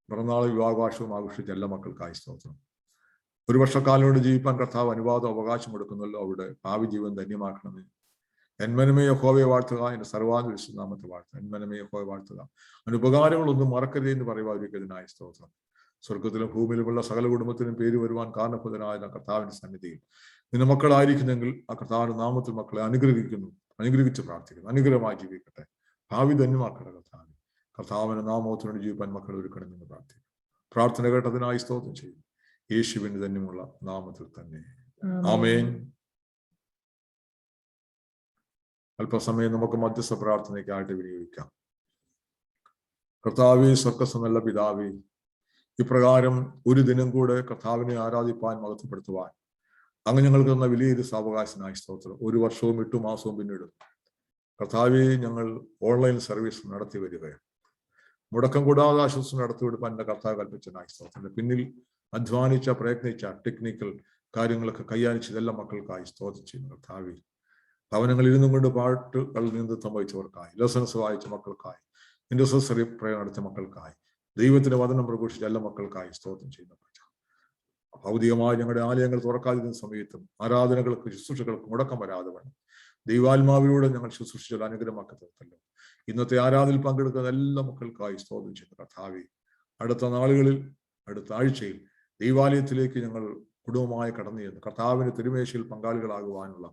പിറന്നാൾ വിവാഹാഘോഷവും ആഘോഷിച്ച എല്ലാ മക്കൾക്കായി സ്തോത്രം. ഒരു വർഷക്കാലോട് ജീവിപ്പാൻ കർത്താവ് അനുവാദം അവകാശം കൊടുക്കുന്നല്ലോ. അവിടെ ഭാവി ജീവൻ ധന്യമാക്കണമേ. എന്മനമേ യഹോവയെ വാഴ്ത്തുക, എന്റെ സർവാംഗ വിശുദ്ധനാമത്തെ വാഴ്ത്തുക. എന്മനമേ യഹോവയെ വാഴ്ത്തുക, അതിന് ഉപകാരങ്ങളൊന്നും മറക്കരുത് എന്ന് പറയുവാതിരിക്കുന്നതിനായി സ്തോത്രം. സ്വർഗത്തിലും ഭൂമിയിലുമുള്ള സകല കുടുംബത്തിനും പേര് വരുവാൻ കാരണഭൂതനായ കർത്താവിന്റെ സന്നിധിയിൽ നിന്റെ മക്കളായിരിക്കുന്നെങ്കിൽ ആ കർത്താവിന്റെ നാമത്തിൽ മക്കളെ അനുഗ്രഹിച്ച് പ്രാർത്ഥിക്കുന്നു. അനുഗ്രഹമായി ജീവിക്കട്ടെ, ഭാവി ധന്യമാക്കട്ടെ കർത്താവ്. കർത്താവിന്റെ നാമത്തിനോട് ജീവിപ്പാൻ മക്കൾ ഒരുക്കണമെന്ന് പ്രാർത്ഥിക്കും. പ്രാർത്ഥന കേട്ടതിനായി സ്തോത്രം ചെയ്യും. യേശുവിന്റെ ധന്യമുള്ള നാമത്തിൽ തന്നെ, ആമേൻ. അല്പസമയം നമുക്ക് മധ്യസ്ഥ പ്രാർത്ഥനയ്ക്കായിട്ട് വിനിയോഗിക്കാം. കർത്താവേ, സ്വർഗ്ഗസ്ഥനുള്ള പിതാവേ, ഇപ്രകാരം ഒരു ദിനം കൂടെ കർത്താവിനെ ആരാധിപ്പാൻ മഹത്വപ്പെടുത്തുവാൻ അങ്ങ് ഞങ്ങൾക്ക് തന്ന വലിയൊരു സാവകാശനായി സ്തോത്രം. 1 വർഷവും 8 മാസവും പിന്നിടും കർത്താവെ, ഞങ്ങൾ ഓൺലൈൻ സർവീസ് നടത്തി വരികയാണ്. മുടക്കം കൂടാതെ ആശ്വാസം നടത്തിവിടുവാൻ എൻ്റെ കർത്താവ് കൽപ്പിച്ചനായി സ്തോത്രം. പിന്നിൽ അധ്വാനിച്ച പ്രയത്നിച്ച ടെക്നിക്കൽ കാര്യങ്ങളൊക്കെ കൈയാണിച്ചതെല്ലാം മക്കൾക്കായി സ്തോത്രം ചെയ്യുന്നു കർത്താവെ. ഭവനങ്ങളിൽ ഇരുന്നും കൊണ്ട് പാട്ടുകൾ നേതൃത്വം വഹിച്ചവർക്കായി, ലെസൺസ് വായിച്ച മക്കൾക്കായി, ഇൻഡസ്ട്രി പ്രയർ നടത്തിയ മക്കൾക്കായി, ദൈവത്തിന്റെ വചനം പ്രഘോഷിച്ച എല്ലാ മക്കൾക്കായി സ്തോത്രം ചെയ്യുന്നു. ഭൗതികമായി ഞങ്ങളുടെ ആലയങ്ങൾ തുറക്കാതിരുന്ന സമയത്തും ആരാധനകൾക്ക് ശുശ്രൂഷകൾക്ക് മുടക്കം വരാതെ വേണം ദൈവാത്മാവിലൂടെ ഞങ്ങൾ ശുശ്രൂഷിച്ചാൽ അനുഗ്രഹമാക്കി തീർത്തല്ലോ. ഇന്നത്തെ ആരാധനയിൽ പങ്കെടുക്കുന്ന എല്ലാ മക്കൾക്കായി സ്തോത്രം ചെയ്യുന്നു കർത്താവെ. അടുത്ത നാളുകളിൽ, അടുത്ത ആഴ്ചയിൽ ദൈവാലയത്തിലേക്ക് ഞങ്ങൾ കുടുംബമായി കടന്നു ചെന്ന് കർത്താവിന്റെ തിരുമേശയിൽ പങ്കാളികളാകുവാനുള്ള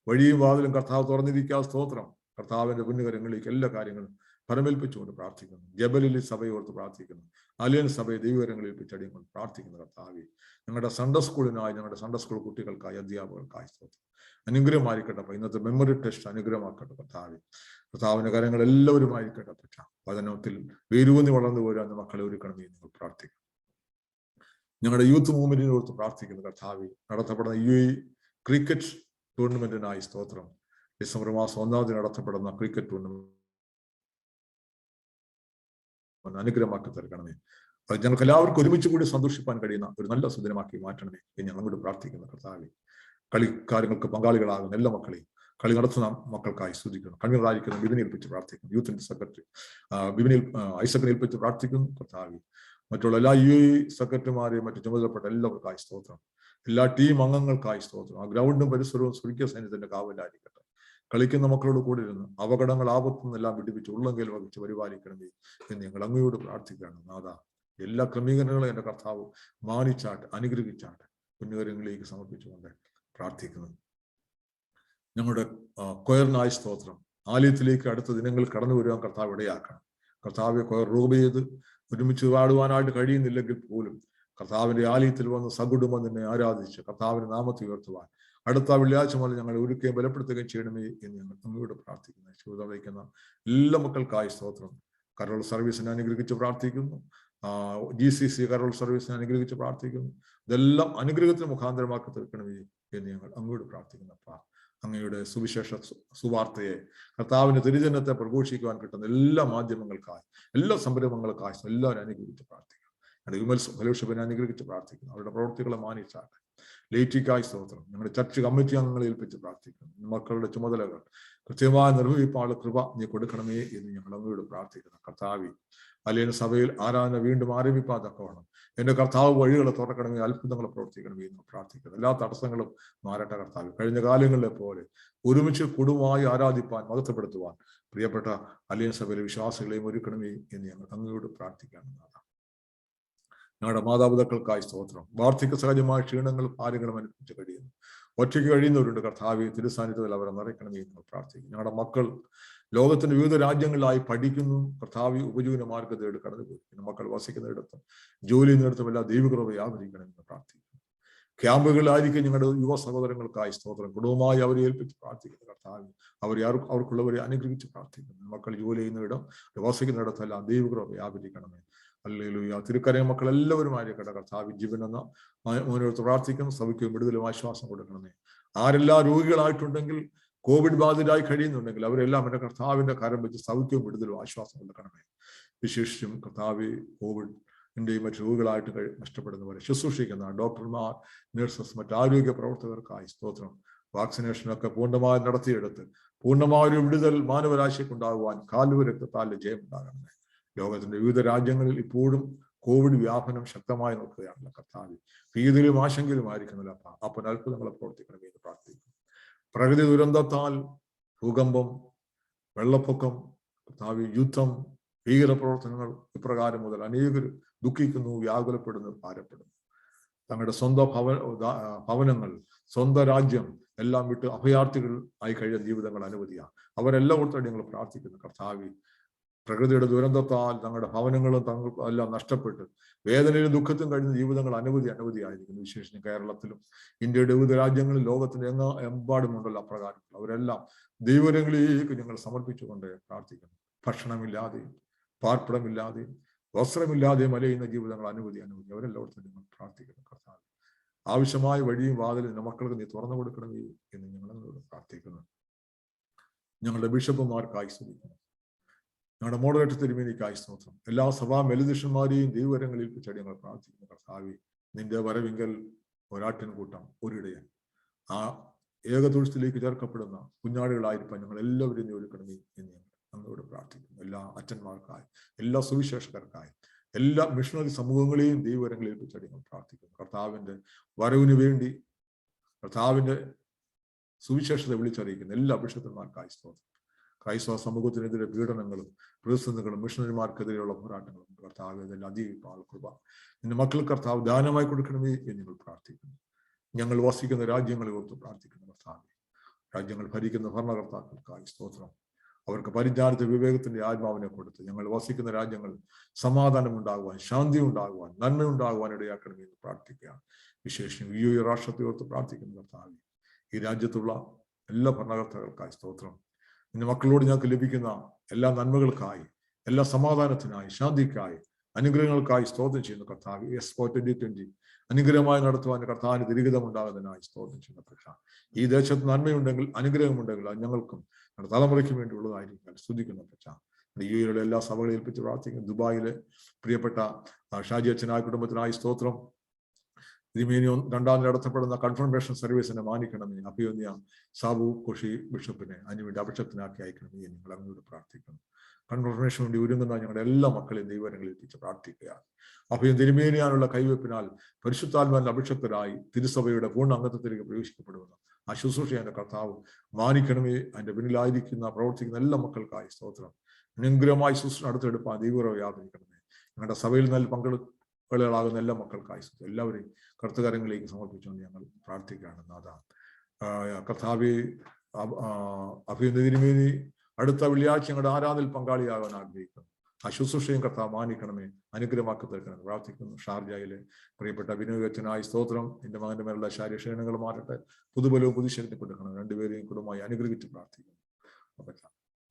വഴിയും വാതിലും കർത്താവ് തുറന്നിരിക്കുക. സ്തോത്രം. കർത്താവിന്റെ പുണ്യകരങ്ങളിലേക്ക് എല്ലാ കാര്യങ്ങളും പരമേൽപ്പിച്ചുകൊണ്ട് പ്രാർത്ഥിക്കുന്നു. ജബലിൽ സഭയോർത്ത് പ്രാർത്ഥിക്കുന്നു. അലിയൻ സഭയെ ദൈവകരങ്ങളിൽ ഏൽപ്പിച്ചടിയുമ്പോൾ പ്രാർത്ഥിക്കുന്നു കർത്താവെ. ഞങ്ങളുടെ സൺഡേ സ്കൂളിനായി, ഞങ്ങളുടെ സൺഡേ സ്കൂൾ കുട്ടികൾക്കായി, അധ്യാപകർക്കായി സ്തോത്രം. അനുഗ്രഹമായിരിക്കട്ടെ. ഇന്നത്തെ മെമ്മറി ടെസ്റ്റ് അനുഗ്രഹമാക്കട്ടെ കർത്താവെ. കർത്താവിന്റെ കാര്യങ്ങൾ എല്ലാവരുമായിരിക്കട്ടെ. വചനത്തിൽ വേരൂന്നി വളർന്നു പോരാൻ മക്കളെ ഒരുക്കണമെന്ന് നിങ്ങൾ പ്രാർത്ഥിക്കുന്നു. ഞങ്ങളുടെ യൂത്ത് മൂവ്മെന്റിനെ ഓർത്ത് പ്രാർത്ഥിക്കുന്നു കർത്താവെ. നടത്തപ്പെടുന്ന UAE ക്രിക്കറ്റ് ടൂർണമെന്റിനായി സ്തോത്രം. ഡിസംബർ മാസം 1-ാം തീയതി നടത്തപ്പെടുന്ന ക്രിക്കറ്റ് ടൂർണമെന്റ് അനുഗ്രഹമാക്കി തീർക്കണമേ. ഞങ്ങൾക്ക് എല്ലാവർക്കും ഒരുമിച്ച് കൂടി സന്തോഷിപ്പാൻ കഴിയുന്ന ഒരു നല്ല സുദിനമാക്കി മാറ്റണമേ എന്ന് ഞങ്ങളോട് പ്രാർത്ഥിക്കുന്നു കർത്താവെ. കളിക്കാര്യങ്ങൾക്ക് പങ്കാളികളാകുന്ന എല്ലാ മക്കളെയും, കളി നടത്തുന്ന മക്കൾക്കായി സ്തുതിക്കുന്നു. കണ്ണീറായിരിക്കുന്ന ബിബിനെ ഏൽപ്പിച്ച് പ്രാർത്ഥിക്കുന്നു. യൂത്തിന്റെ സെക്രട്ടറി ഐസക്കിനെ ഏൽപ്പിച്ച് പ്രാർത്ഥിക്കുന്നു കർത്താവെ. മറ്റുള്ള എല്ലാ UAE സെക്രട്ടറിമാരെയും മറ്റു ചുമതലപ്പെട്ട എല്ലാവർക്കായി സ്തോത്രം. എല്ലാ ടീം അംഗങ്ങൾക്കായി സ്തോത്രം. ആ ഗ്രൗണ്ടും പരിസരവും സ്വർഗീയ സൈന്യത്തിന്റെ കാവലായിരിക്കട്ടെ. കളിക്കുന്ന മക്കളോട് കൂടി ഇരുന്ന് അപകടങ്ങൾ ആപത്തുനിന്നെല്ലാം വിടുവിച്ച് ഉള്ളെങ്കിൽ വഹിച്ച് പരിപാലിക്കണമേ എന്ന് ഞങ്ങൾ അങ്ങയോട് പ്രാർത്ഥിക്കുകയാണ് നാഥ. എല്ലാ ക്രമീകരണങ്ങളും എൻ്റെ കർത്താവ് മാനിച്ചാട്ട് അനുഗ്രഹിച്ചാട്ട് പുണ്യകരങ്ങളിലേക്ക് സമർപ്പിച്ചുകൊണ്ട് പ്രാർത്ഥിക്കുന്നു. ഞങ്ങളുടെ കൊയറിനായി സ്തോത്രം. ആലയത്തിലേക്ക് അടുത്ത ദിനങ്ങൾ കടന്നു വരുവാൻ കർത്താവ് ഇടയാക്കണം. കർത്താവെ, കൊയർ റൂപ് ചെയ്ത് ഒരുമിച്ച് പാടുവാനായിട്ട് കഴിയുന്നില്ലെങ്കിൽ പോലും കർത്താവിന്റെ ആലയത്തിൽ വന്ന് സകുടുംബം നിന്നെ ആരാധിച്ച് കർത്താവിന്റെ നാമത്തെ ഉയർത്തുവാൻ അടുത്ത വെള്ളിയാഴ്ച മുതൽ ഞങ്ങൾ ഒരുക്കുകയും ബലപ്പെടുത്തുകയും ചെയ്യണമേ എന്ന് ഞങ്ങൾ അങ്ങോട്ട് പ്രാർത്ഥിക്കുന്നു. ശുഭത വഹിക്കുന്ന എല്ലാ മക്കൾക്കായി സ്തോത്രം. കരോൾ സർവീസിനെ അനുഗ്രഹിച്ച് പ്രാർത്ഥിക്കുന്നു. GCC കരോൾ സർവീസിനെ അനുഗ്രഹിച്ച് പ്രാർത്ഥിക്കുന്നു. ഇതെല്ലാം അനുഗ്രഹത്തിന് മുഖാന്തരമാക്കി തീർക്കണമേ എന്ന് ഞങ്ങൾ അങ്ങോട്ട് പ്രാർത്ഥിക്കുന്നു. അങ്ങയുടെ സുവിശേഷ സുവാർത്തയെ, കർത്താവിന്റെ തിരുജനത്തെ പ്രഘോഷിക്കുവാൻ കിട്ടുന്ന എല്ലാ മാധ്യമങ്ങൾക്കായി, എല്ലാ സംരംഭങ്ങൾക്കായി എല്ലാവരും അനുഗ്രഹിച്ച് പ്രാർത്ഥിക്കുന്നു. ഞങ്ങളുടെ വിമൽ ഫെലോഷിപ്പിനെ അനുഗ്രഹിച്ച് പ്രാർത്ഥിക്കുന്നു. അവരുടെ പ്രവൃത്തികളെ മാനിച്ചാട്ടെ. ലേറ്റിക്കായി സ്തോത്രം. ഞങ്ങളുടെ ചർച്ച് കമ്മിറ്റി അംഗങ്ങളെ ഏൽപ്പിച്ച് പ്രാർത്ഥിക്കുന്നു. മക്കളുടെ ചുമതലകൾ കൃത്യമായി നിർവഹിപ്പാനുള്ള കൃപ നീ കൊടുക്കണമേ എന്ന് ഞങ്ങൾ അങ്ങോട്ട് പ്രാർത്ഥിക്കുന്നു. കർത്താവെ, അല്ലേലും സഭയിൽ ആരാധന വീണ്ടും ആരംഭിപ്പാതൊക്കെയാണ് എന്റെ കർത്താവ് വഴികളെ തുറക്കണമേ, അത്ഭുതങ്ങളെ പ്രവർത്തിക്കണമേ എന്ന് പ്രാർത്ഥിക്കുന്നു. എല്ലാ തടസ്സങ്ങളും മാറട്ടെ കർത്താവ്. കഴിഞ്ഞ കാലങ്ങളിലെ പോലെ ഒരുമിച്ച് കുടുംബമായി ആരാധിപ്പാൻ, മഹത്വപ്പെടുത്തുവാൻ പ്രിയപ്പെട്ട അല്ലേൻ സഭയിലെ വിശ്വാസികളെയും ഒരുക്കണമേ എന്ന് ഞങ്ങൾ അങ്ങോട്ട് പ്രാർത്ഥിക്കുകയാണ്. ഞങ്ങളുടെ മാതാപിതാക്കൾക്കായി സ്തോത്രം. വാർദ്ധക്യ സഹജമായ ക്ഷീണങ്ങളും ഭാരങ്ങളും അനുഭവിച്ച് കഴിയുന്നു. ഒറ്റയ്ക്ക് കഴിയുന്നവരുണ്ട്. കർത്താവെ, തിരുസാന്നിധ്യത്തിൽ അവരെ നിറയ്ക്കണമേ എന്ന് പ്രാർത്ഥിക്കുന്നു. ഞങ്ങളുടെ മക്കൾ ലോകത്തിന്റെ വിവിധ രാജ്യങ്ങളിലായി പഠിക്കുന്നു. കർത്താവെ, ഉപജീവന മാർഗതയോട് കടന്നുപോയി മക്കൾ വസിക്കുന്നിടത്തും ജോലി ചെയ്യുന്നിടത്തും എല്ലാം ദൈവകൃപയെ ആദരിക്കണമെന്ന് പ്രാർത്ഥിക്കുന്നു. ക്യാമ്പുകളിലായിരിക്കും ഞങ്ങളുടെ യുവ സഹോദരങ്ങൾക്കായി സ്തോത്രം. കുടുംബമായി അവരെ ഏൽപ്പിച്ച് പ്രാർത്ഥിക്കുന്നു. കർത്താവെ, അവർക്കുള്ളവരെ അനുഗ്രഹിച്ച് പ്രാർത്ഥിക്കുന്നു. മക്കൾ ജോലി ചെയ്യുന്നിടം, വസിക്കുന്നിടത്തെല്ലാം ദൈവകൃപയെ ആദരിക്കണമേ. ഹല്ലേലൂയ. തിരുക്കരയ മക്കൾ എല്ലാവരുമായിരിക്കട്ടെ. കർത്താവ് ജീവനെന്ന മോനോട് പ്രാർത്ഥിക്കുന്നു. സഭയ്ക്കും വിടുതലും ആശ്വാസം കൊടുക്കണമേ. ആരെല്ലാം രോഗികളായിട്ടുണ്ടെങ്കിൽ, കോവിഡ് ബാധിതരായി കഴിയുന്നുണ്ടെങ്കിൽ അവരെല്ലാം എൻ്റെ കർത്താവിന്റെ കരം വെച്ച് സൗഖ്യവും വിടുതലും ആശ്വാസം കൊടുക്കണമേ. വിശേഷിച്ചും കർത്താവ് കോവിഡിന്റെയും മറ്റു രോഗികളായിട്ട് നഷ്ടപ്പെടുന്നവരെ ശുശ്രൂഷിക്കുന്ന ഡോക്ടർമാർ, നഴ്സസ്, മറ്റ് ആരോഗ്യ പ്രവർത്തകർക്കായി സ്തോത്രം. വാക്സിനേഷനൊക്കെ പൂർണ്ണമായി നടത്തിയെടുത്ത് പൂർണ്ണമായൊരു വിടുതൽ മാനവരാശിക്കുണ്ടാകുവാൻ കാൽവരി രക്തത്താൽ ജയം ഉണ്ടാകണമേ. ലോകത്തിന്റെ വിവിധ രാജ്യങ്ങളിൽ ഇപ്പോഴും കോവിഡ് വ്യാപനം ശക്തമായി നോക്കുകയാണല്ലോ കർത്താവ്. ഭീതിയിലും ആശങ്കയിലുമായിരിക്കുന്നില്ല അപ്പോൾ അത്ഭുതങ്ങളെ പ്രവർത്തിക്കണമേ എന്ന് പ്രാർത്ഥിക്കുന്നു. പ്രകൃതി ദുരന്തത്താൽ ഭൂകമ്പം, വെള്ളപ്പൊക്കം, കർത്താവ്, യുദ്ധം, ഭീകരപ്രവർത്തനങ്ങൾ ഇപ്രകാരം മുതൽ അനേകർ ദുഃഖിക്കുന്നു, വ്യാകുലപ്പെടുന്നു, ഭാരപ്പെടുന്നു. തങ്ങളുടെ സ്വന്തം ഭവനങ്ങൾ, സ്വന്തം രാജ്യം എല്ലാം വിട്ട് അഭയാർത്ഥികൾ ആയി കഴിയുന്ന ജീവിതങ്ങൾ അനവധിയാണ്. അവരെല്ലാം ഓർത്തോടെ ഞങ്ങൾ പ്രാർത്ഥിക്കുന്നു കർത്താവേ, പ്രകൃതിയുടെ ദുരന്തത്താൽ തങ്ങളുടെ ഭവനങ്ങളും തങ്ങൾക്ക് എല്ലാം നഷ്ടപ്പെട്ട് വേദനയിലും ദുഃഖത്തും കഴിയുന്ന ജീവിതങ്ങൾ അനവധിയായിരിക്കുന്നു. വിശേഷിച്ചും കേരളത്തിലും ഇന്ത്യയുടെ വിവിധ രാജ്യങ്ങളിൽ ലോകത്തിന്റെ എമ്പാടുമുണ്ടല്ലോ അപ്രകാരം. അവരെല്ലാം ദൈവങ്ങളിലേക്ക് ഞങ്ങൾ സമർപ്പിച്ചുകൊണ്ട് പ്രാർത്ഥിക്കുന്നു. ഭക്ഷണമില്ലാതെയും പാർപ്പിടമില്ലാതെയും വസ്ത്രമില്ലാതെയും അലയുന്ന ജീവിതങ്ങൾ അനവധി. അവരെല്ലായിടത്തും നിങ്ങൾ പ്രാർത്ഥിക്കുന്നു കർത്താവ്. ആവശ്യമായ വഴിയും വാതിലും മക്കൾക്ക് നീ തുറന്നു കൊടുക്കണമേ എന്ന് ഞങ്ങളോട് പ്രാർത്ഥിക്കുന്നു. ഞങ്ങളുടെ ബിഷപ്പുമാർക്കായി സ്തുതിക്കുന്നു. ഞങ്ങളുടെ മോഡറേറ്റർ തിരുമേനിക്കായി സ്തോത്രം. എല്ലാ സഭാ മെലുദിഷന്മാരെയും ദൈവകരങ്ങളിൽ വെച്ച് ഞങ്ങൾ പ്രാർത്ഥിക്കുന്നു കർത്താവേ. നിന്റെ വരവിങ്കൽ ഒരാട്ടിൻ കൂട്ടം, ഒരിടയൻ, ആ ഏകതൊഴുത്തിലേക്ക് ചേർക്കപ്പെടുന്ന കുഞ്ഞാടുകളായിരിക്കാൻ ഞങ്ങൾ എല്ലാവരും നീ ഒരുക്കണമേ എന്ന് ഞങ്ങൾ നമ്മളോട് പ്രാർത്ഥിക്കുന്നു. എല്ലാ അച്ഛന്മാർക്കായി, എല്ലാ സുവിശേഷകർക്കായി, എല്ലാ മിഷണറി സമൂഹങ്ങളെയും ദൈവകരങ്ങളിൽ വെച്ച് ഞങ്ങൾ പ്രാർത്ഥിക്കുന്നു. കർത്താവിന്റെ വരവിന് വേണ്ടി കർത്താവിന്റെ സുവിശേഷത വിളിച്ചറിയിക്കുന്ന എല്ലാ ബിഷപ്പന്മാർക്കായി സ്തോത്രം. ക്രൈസ്തവ സമൂഹത്തിനെതിരെ പീഡനങ്ങളും പ്രതിസന്ധികളും മിഷണറിമാർക്കെതിരെയുള്ള പോരാട്ടങ്ങളും കർത്താവ് ഇതെല്ലാം അതിജീവിപ്പാൻ കൃപ നിന്റെ മക്കൾ കർത്താവ് ദാനമായി കൊടുക്കണമേ എന്ന് ഞങ്ങൾ പ്രാർത്ഥിക്കുന്നു. ഞങ്ങൾ വസിക്കുന്ന രാജ്യങ്ങളെ ഓർത്ത് പ്രാർത്ഥിക്കുന്നു കർത്താവ്. രാജ്യങ്ങൾ ഭരിക്കുന്ന ഭരണകർത്താക്കൾക്കായി സ്തോത്രം. അവർക്ക് പരിജ്ഞാനത്തെ വിവേകത്തിന്റെ ആത്മാവിനെ കൊടുത്ത് ഞങ്ങൾ വസിക്കുന്ന രാജ്യങ്ങൾ സമാധാനം ഉണ്ടാകുവാൻ, ശാന്തി ഉണ്ടാകുവാൻ, നന്മ ഉണ്ടാകുവാൻ ഇടയാക്കണമേ എന്ന് പ്രാർത്ഥിക്കുകയാണ്. വിശേഷം ഈ രാഷ്ട്രത്തെ ഓർത്ത് പ്രാർത്ഥിക്കുന്ന കർത്താവ്. ഈ രാജ്യത്തുള്ള എല്ലാ ഭരണകർത്താക്കൾക്കായി സ്തോത്രം. നിന്റെ മക്കളോട് ഞങ്ങൾക്ക് ലഭിക്കുന്ന എല്ലാ നന്മകൾക്കായി, എല്ലാ സമാധാനത്തിനായി, ശാന്തിക്കായി, അനുഗ്രഹങ്ങൾക്കായി സ്തോത്രം ചെയ്യുന്ന കർത്താവ്. എക്സ്പോ 2020 അനുഗ്രഹമായി നടത്തുവാൻ കർത്താവിന് തിരികിതം ഉണ്ടാകുന്നതിനായി സ്തോത്രം ചെയ്യുന്ന പ്രശ്നം. ഈ ദേശത്ത് നന്മയുണ്ടെങ്കിൽ, അനുഗ്രഹമുണ്ടെങ്കിൽ അത് ഞങ്ങൾക്കും ഞങ്ങളുടെ തലമുറയ്ക്കും വേണ്ടിയുള്ളതായിരിക്കും സ്തുതിക്കുന്ന പ്രശ്നം. യുഎയിലുള്ള എല്ലാ സഭകളെ ഏൽപ്പിച്ച് പ്രാർത്ഥിക്കുന്നു. ദുബായിലെ പ്രിയപ്പെട്ട ഷാജി അച്ഛനായ കുടുംബത്തിനായി സ്തോത്രം. തിരുമേനി രണ്ടാം നടത്തപ്പെടുന്ന കൺഫർമേഷൻ സർവീസിനെ മാനിക്കണമേ. അഭിയോന്യ സാബു കോശി ബിഷപ്പിനെ അതിനുവേണ്ടി അഭിഷക്തനാക്കി അയക്കണമേ എന്ന് നിങ്ങൾ അങ്ങോട്ട് പ്രാർത്ഥിക്കുന്നു. കൺഫർമേഷൻ വേണ്ടി ഒരുങ്ങുന്ന ഞങ്ങളുടെ എല്ലാ മക്കളെയും ദൈവങ്ങളിൽ എത്തിച്ച് പ്രാർത്ഥിക്കുകയാണ്. അഭയം തിരുമേനിയാനുള്ള കൈവെപ്പിനാൽ പരിശുദ്ധാത്മാവിന്റെ അഭിഷക്തരായി തിരുസഭയുടെ പൂർണ്ണ അംഗത്വത്തിലേക്ക് പ്രവേശിക്കപ്പെടുമെന്ന് ആ ശുശ്രൂഷ എന്റെ കർത്താവ് മാനിക്കണമേ. അതിന്റെ പിന്നിലായിരിക്കുന്ന പ്രവർത്തിക്കുന്ന എല്ലാ മക്കൾക്കായി സ്തോത്രം. അനുഗ്രഹമായി ശുശ്രൂഷ അടുത്തെടുപ്പാൻ ദൈവം യാതൊരിക്കണമേ. ഞങ്ങളുടെ സഭയിൽ നല്ല പങ്കാളികളാകുന്ന എല്ലാ മക്കൾക്കായി എല്ലാവരെയും കർത്തകരങ്ങളിലേക്ക് സമർപ്പിച്ചുകൊണ്ട് ഞങ്ങൾ പ്രാർത്ഥിക്കുകയാണ്. നാഥ കർത്താവെ, അഭയം തിരുമേനി അടുത്ത വെള്ളിയാഴ്ച ഞങ്ങളുടെ ആരാധനയിൽ പങ്കാളിയാകാൻ ആഗ്രഹിക്കുന്നു. ആ ശുശ്രൂഷയും കർത്താവ് മാനിക്കണമേ, അനുഗ്രഹമാക്കി തീർക്കണമേ പ്രാർത്ഥിക്കുന്നു. ഷാർജയിലെ പ്രിയപ്പെട്ട വിനോദത്തിനായി സ്തോത്രം. എന്റെ മകന്റെ മേലുള്ള ശാരീരിക ക്ഷീണങ്ങൾ മാറട്ടെ, പുതുബലവും പുതുശക്തി കൊടുക്കണം. രണ്ടുപേരെയും കുടുംബമായി അനുഗ്രഹിച്ച് പ്രാർത്ഥിക്കുന്നു.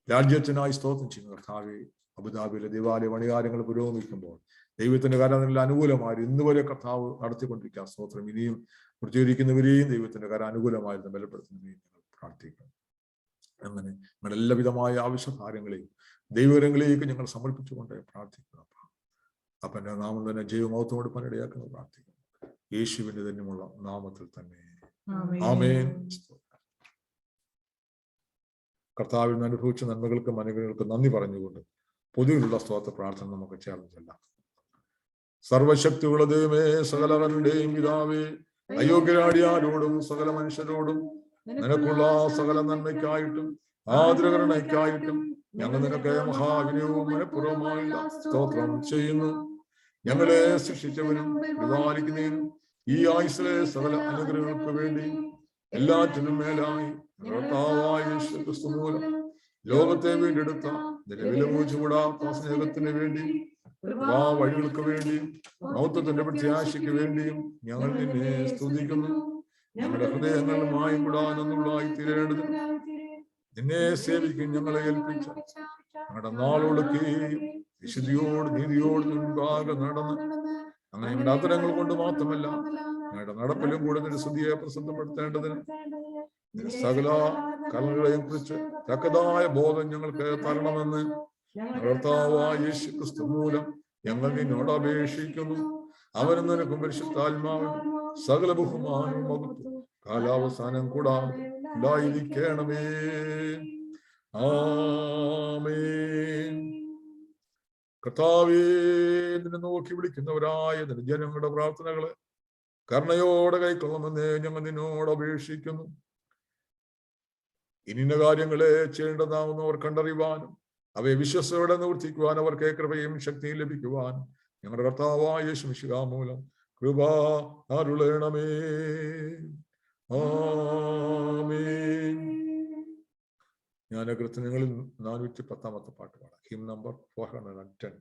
രാജ്യത്തിനായി സ്തോത്രം ചെയ്യുന്നു കർത്താവെ. അബുദാബിയിലെ ദേവാലയ പണികാര്യങ്ങൾ പുരോഗമിക്കുമ്പോൾ ദൈവത്തിന്റെ കരാറിൽ അനുകൂലമായി ഇന്നുവരെ കർത്താവ് നടത്തിക്കൊണ്ടിരിക്കുക സ്തോത്രം. ഇനിയും പ്രചരിക്കുന്നവരെയും ദൈവത്തിന്റെ കര അനുകൂലമായിരുന്നു ബലപ്പെടുത്തുന്നവരെയും ഞങ്ങൾ പ്രാർത്ഥിക്കുന്നു. അങ്ങനെ ഞങ്ങളുടെ എല്ലാവിധമായ ആവശ്യഭാരങ്ങളെയും ദൈവകരങ്ങളിലേക്ക് ഞങ്ങൾ സമർപ്പിച്ചുകൊണ്ട് പ്രാർത്ഥിക്കുന്നു. അപ്പന്റെ നാമം തന്നെ ജൈവമഹത്വം കൊടുക്കാൻ ഇടയാക്കുന്നത് പ്രാർത്ഥിക്കുന്നു. യേശുവിന്റെ തന്നെയുള്ള നാമത്തിൽ തന്നെ ആമേൻ. കർത്താവിൽ നിന്ന് അനുഭവിച്ച നന്മകൾക്കും അനുഗ്രഹങ്ങൾക്കും നന്ദി പറഞ്ഞുകൊണ്ട് പൊതുവിലുള്ള സ്തോത്ര പ്രാർത്ഥന നമുക്ക് ചേർന്ന് ചെല്ലാം. സർവശക്തിയുള്ള ദൈവമേ, സകലവരുടെയും പിതാവേ, അയോഗ്യരാടിയാരോടും സകല മനുഷ്യരോടും നിനക്കുള്ള സകല നന്മയ്ക്കായിട്ടും ആദരകരണയ്ക്കായിട്ടും ഞങ്ങൾ നിനക്ക് മഹാവിനയവും മനഃപൂർവ്വമായുള്ള സ്തോത്രം ചെയ്യുന്നു. ഞങ്ങളെ സൃഷ്ടിച്ചവനും പരിപാലിക്കുന്നതിനും ഈ ആയുസ്സിലെ സകല അനുഗ്രഹങ്ങൾക്ക് വേണ്ടി എല്ലാറ്റിനും മേലായി കർത്താവായ യേശു ക്രിസ്തു മൂലം ലോകത്തെ വീണ്ടെടുത്ത വിലമൂച്ചുകൂടാത്ത സ്നേഹത്തിന് വേണ്ടി ആ വഴികൾക്ക് വേണ്ടിയും മൗത്വത്തിന്റെ പ്രത്യാശയ്ക്ക് വേണ്ടിയും ഞങ്ങൾ നിന്നെ സ്തുതിക്കുന്നു. ഞങ്ങളുടെ ഹൃദയങ്ങൾ മായം കൂടാനൊന്നുള്ളതായി തീരേണ്ടത് നിന്നെ സേവിക്കും ഞങ്ങളെ ഏൽപ്പിച്ച ഞങ്ങളുടെ നാളൊടുക്കുകയും വിശുദ്ധിയോട് നീതിയോട് മുൻപാകെ നടന്ന് അങ്ങനെ ഞങ്ങളുടെ അത്തരങ്ങൾ കൊണ്ട് മാത്രമല്ല ഞങ്ങളുടെ നടപ്പിലും കൂടെ നിന്റെ സ്തുതിയെ പ്രസിദ്ധപ്പെടുത്തേണ്ടതിന് സകല കലകളെയും കുറിച്ച് തക്കതായ ബോധം ഞങ്ങൾക്ക് തരണമെന്ന് കർത്താവായ യേശു ക്രിസ്തു മൂലം ഞങ്ങൾ നിന്നോട് അപേക്ഷിക്കുന്നു. അവനും നിനക്കും പരിശുദ്ധാത്മാവിനും സകല ബഹുമാനവും മഹത്വവും കാലാവസാനം കൂടാതെ ഉണ്ടായിരിക്കണമേ. ആമേൻ. കർത്താവേ, നിന്നെ നോക്കി വിളിക്കുന്നവരായ നിന്റെ ജനങ്ങളുടെ പ്രാർത്ഥനകളെ കരുണയോടെ കൈക്കൊള്ളണമെന്ന് ഞങ്ങൾ നിന്നോട് അപേക്ഷിക്കുന്നു. ഇനിന്ന കാര്യങ്ങളെ ചെയ്യേണ്ടതാവുന്ന അവർ കണ്ടറിയുവാനും അവയെ വിശ്വസയോടെ നിവർത്തിക്കുവാൻ അവർക്ക് കൃപയും ശക്തിയും ലഭിക്കുവാൻ ഞങ്ങളുടെ കർത്താവായ യേശു മിശിഹാ മൂലം കൃപ അരുളണമേ. ആമേൻ. ഞാൻ കൃത്യങ്ങളിൽ 410 പാട്ട് പാടാം. Him number 410.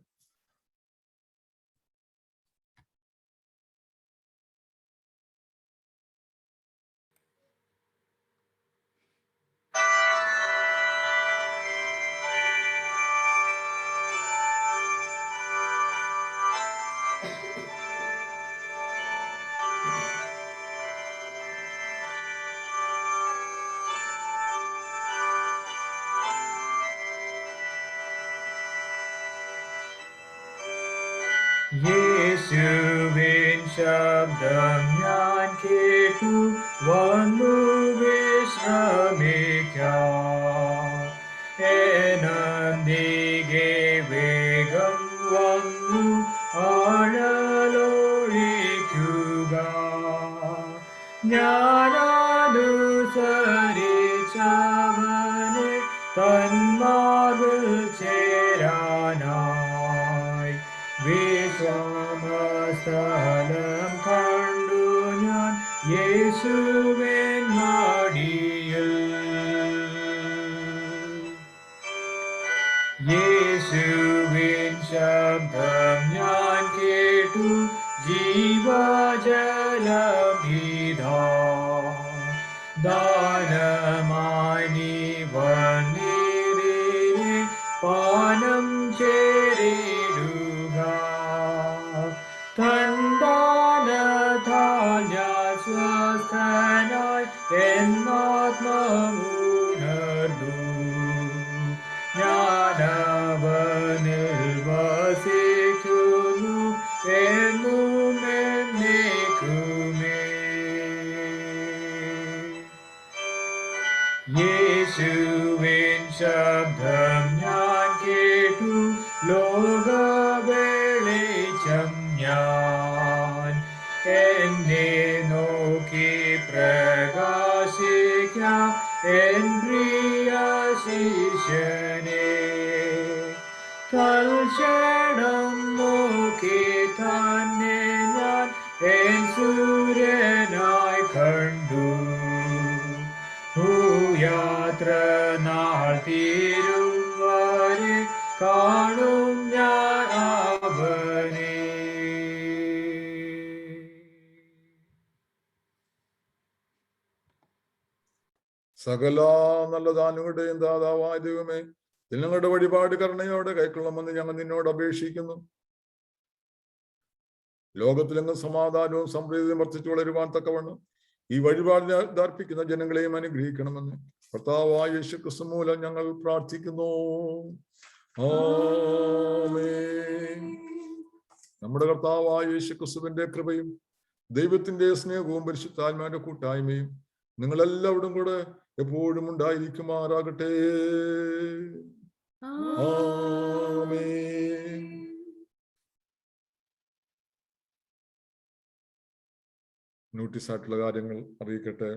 യേശുവിൻ ശബ്ദം ഞാൻ കേട്ടു വന്നു വിശ്രമിക്കാം. എന്നതികെ വേഗം വന്നു ആഴലൊഴിക്കുക. ഞാനനുസരിച്ചവനെ തന്മാർവിൽ ചേരാനായി വിശ്വാമസ്ഥലം കണ്ടു ഞാൻ യേശുവിൻ മടിയിൽ. യേശുവിൻ ശബ്ദം ഞാൻ കേട്ടു ജീവജലമിതാ. ദാനമായി നീ വന്നിതിനെ പാനം ചേരിടുക. തന്ദാനത്താൽ ഞാൻ സ്വസ്ഥനായി എന്നാത്മാവുണർന്നു. ഞാനവനിൽ വസിക്കുന്നു എന്നും എന്നേക്കുമേ. യേശുവിൻ ശബ്ദം ഞാൻ കേട്ടു ലോകവെളിച്ചം ഞാൻ. എന്നെ നോക്കി പ്രകാശിക്കാം എൻ പ്രിയ ശിഷ്യനെ. തൽക്ഷണം നോക്കി തന്നെ ഞാൻ എൻ സൂര്യനായി കണ്ടു. ഭൂയാത്ര നാൾ തീരും വരെ കാണും ഞാൻ അവനെ. സകല നല്ല ദാനങ്ങളുടെയും ദാതാവായ ദൈവമേ, ഞങ്ങളുടെ വഴിപാട് കരുണയോടെ കൈക്കൊള്ളണമെന്ന് ഞങ്ങൾ നിന്നോട് അപേക്ഷിക്കുന്നു. ലോകത്തിലെങ്ങും സമാധാനവും സമൃദ്ധിയും വർദ്ധിച്ചു വളരുവാൻ തക്കവണ്ണം ഈ വഴിപാടിനെ അർപ്പിക്കുന്ന ജനങ്ങളെയും അനുഗ്രഹിക്കണമെന്ന് കർത്താവായ യേശു ക്രിസ്തു മൂലം ഞങ്ങൾ പ്രാർത്ഥിക്കുന്നു. ആമേൻ. നമ്മുടെ കർത്താവായ യേശു ക്രിസ്തുവിന്റെ കൃപയും ദൈവത്തിന്റെ സ്നേഹവും പരിശുദ്ധാത്മാവിന്റെ കൂട്ടായ്മയും നിങ്ങളെല്ലാവരും കൂടെ എപ്പോഴും ഉണ്ടായിരിക്കുമാറാകട്ടെ. ആമേൻ. നോട്ടീസായിട്ടുള്ള കാര്യങ്ങൾ അറിയിക്കട്ടെ.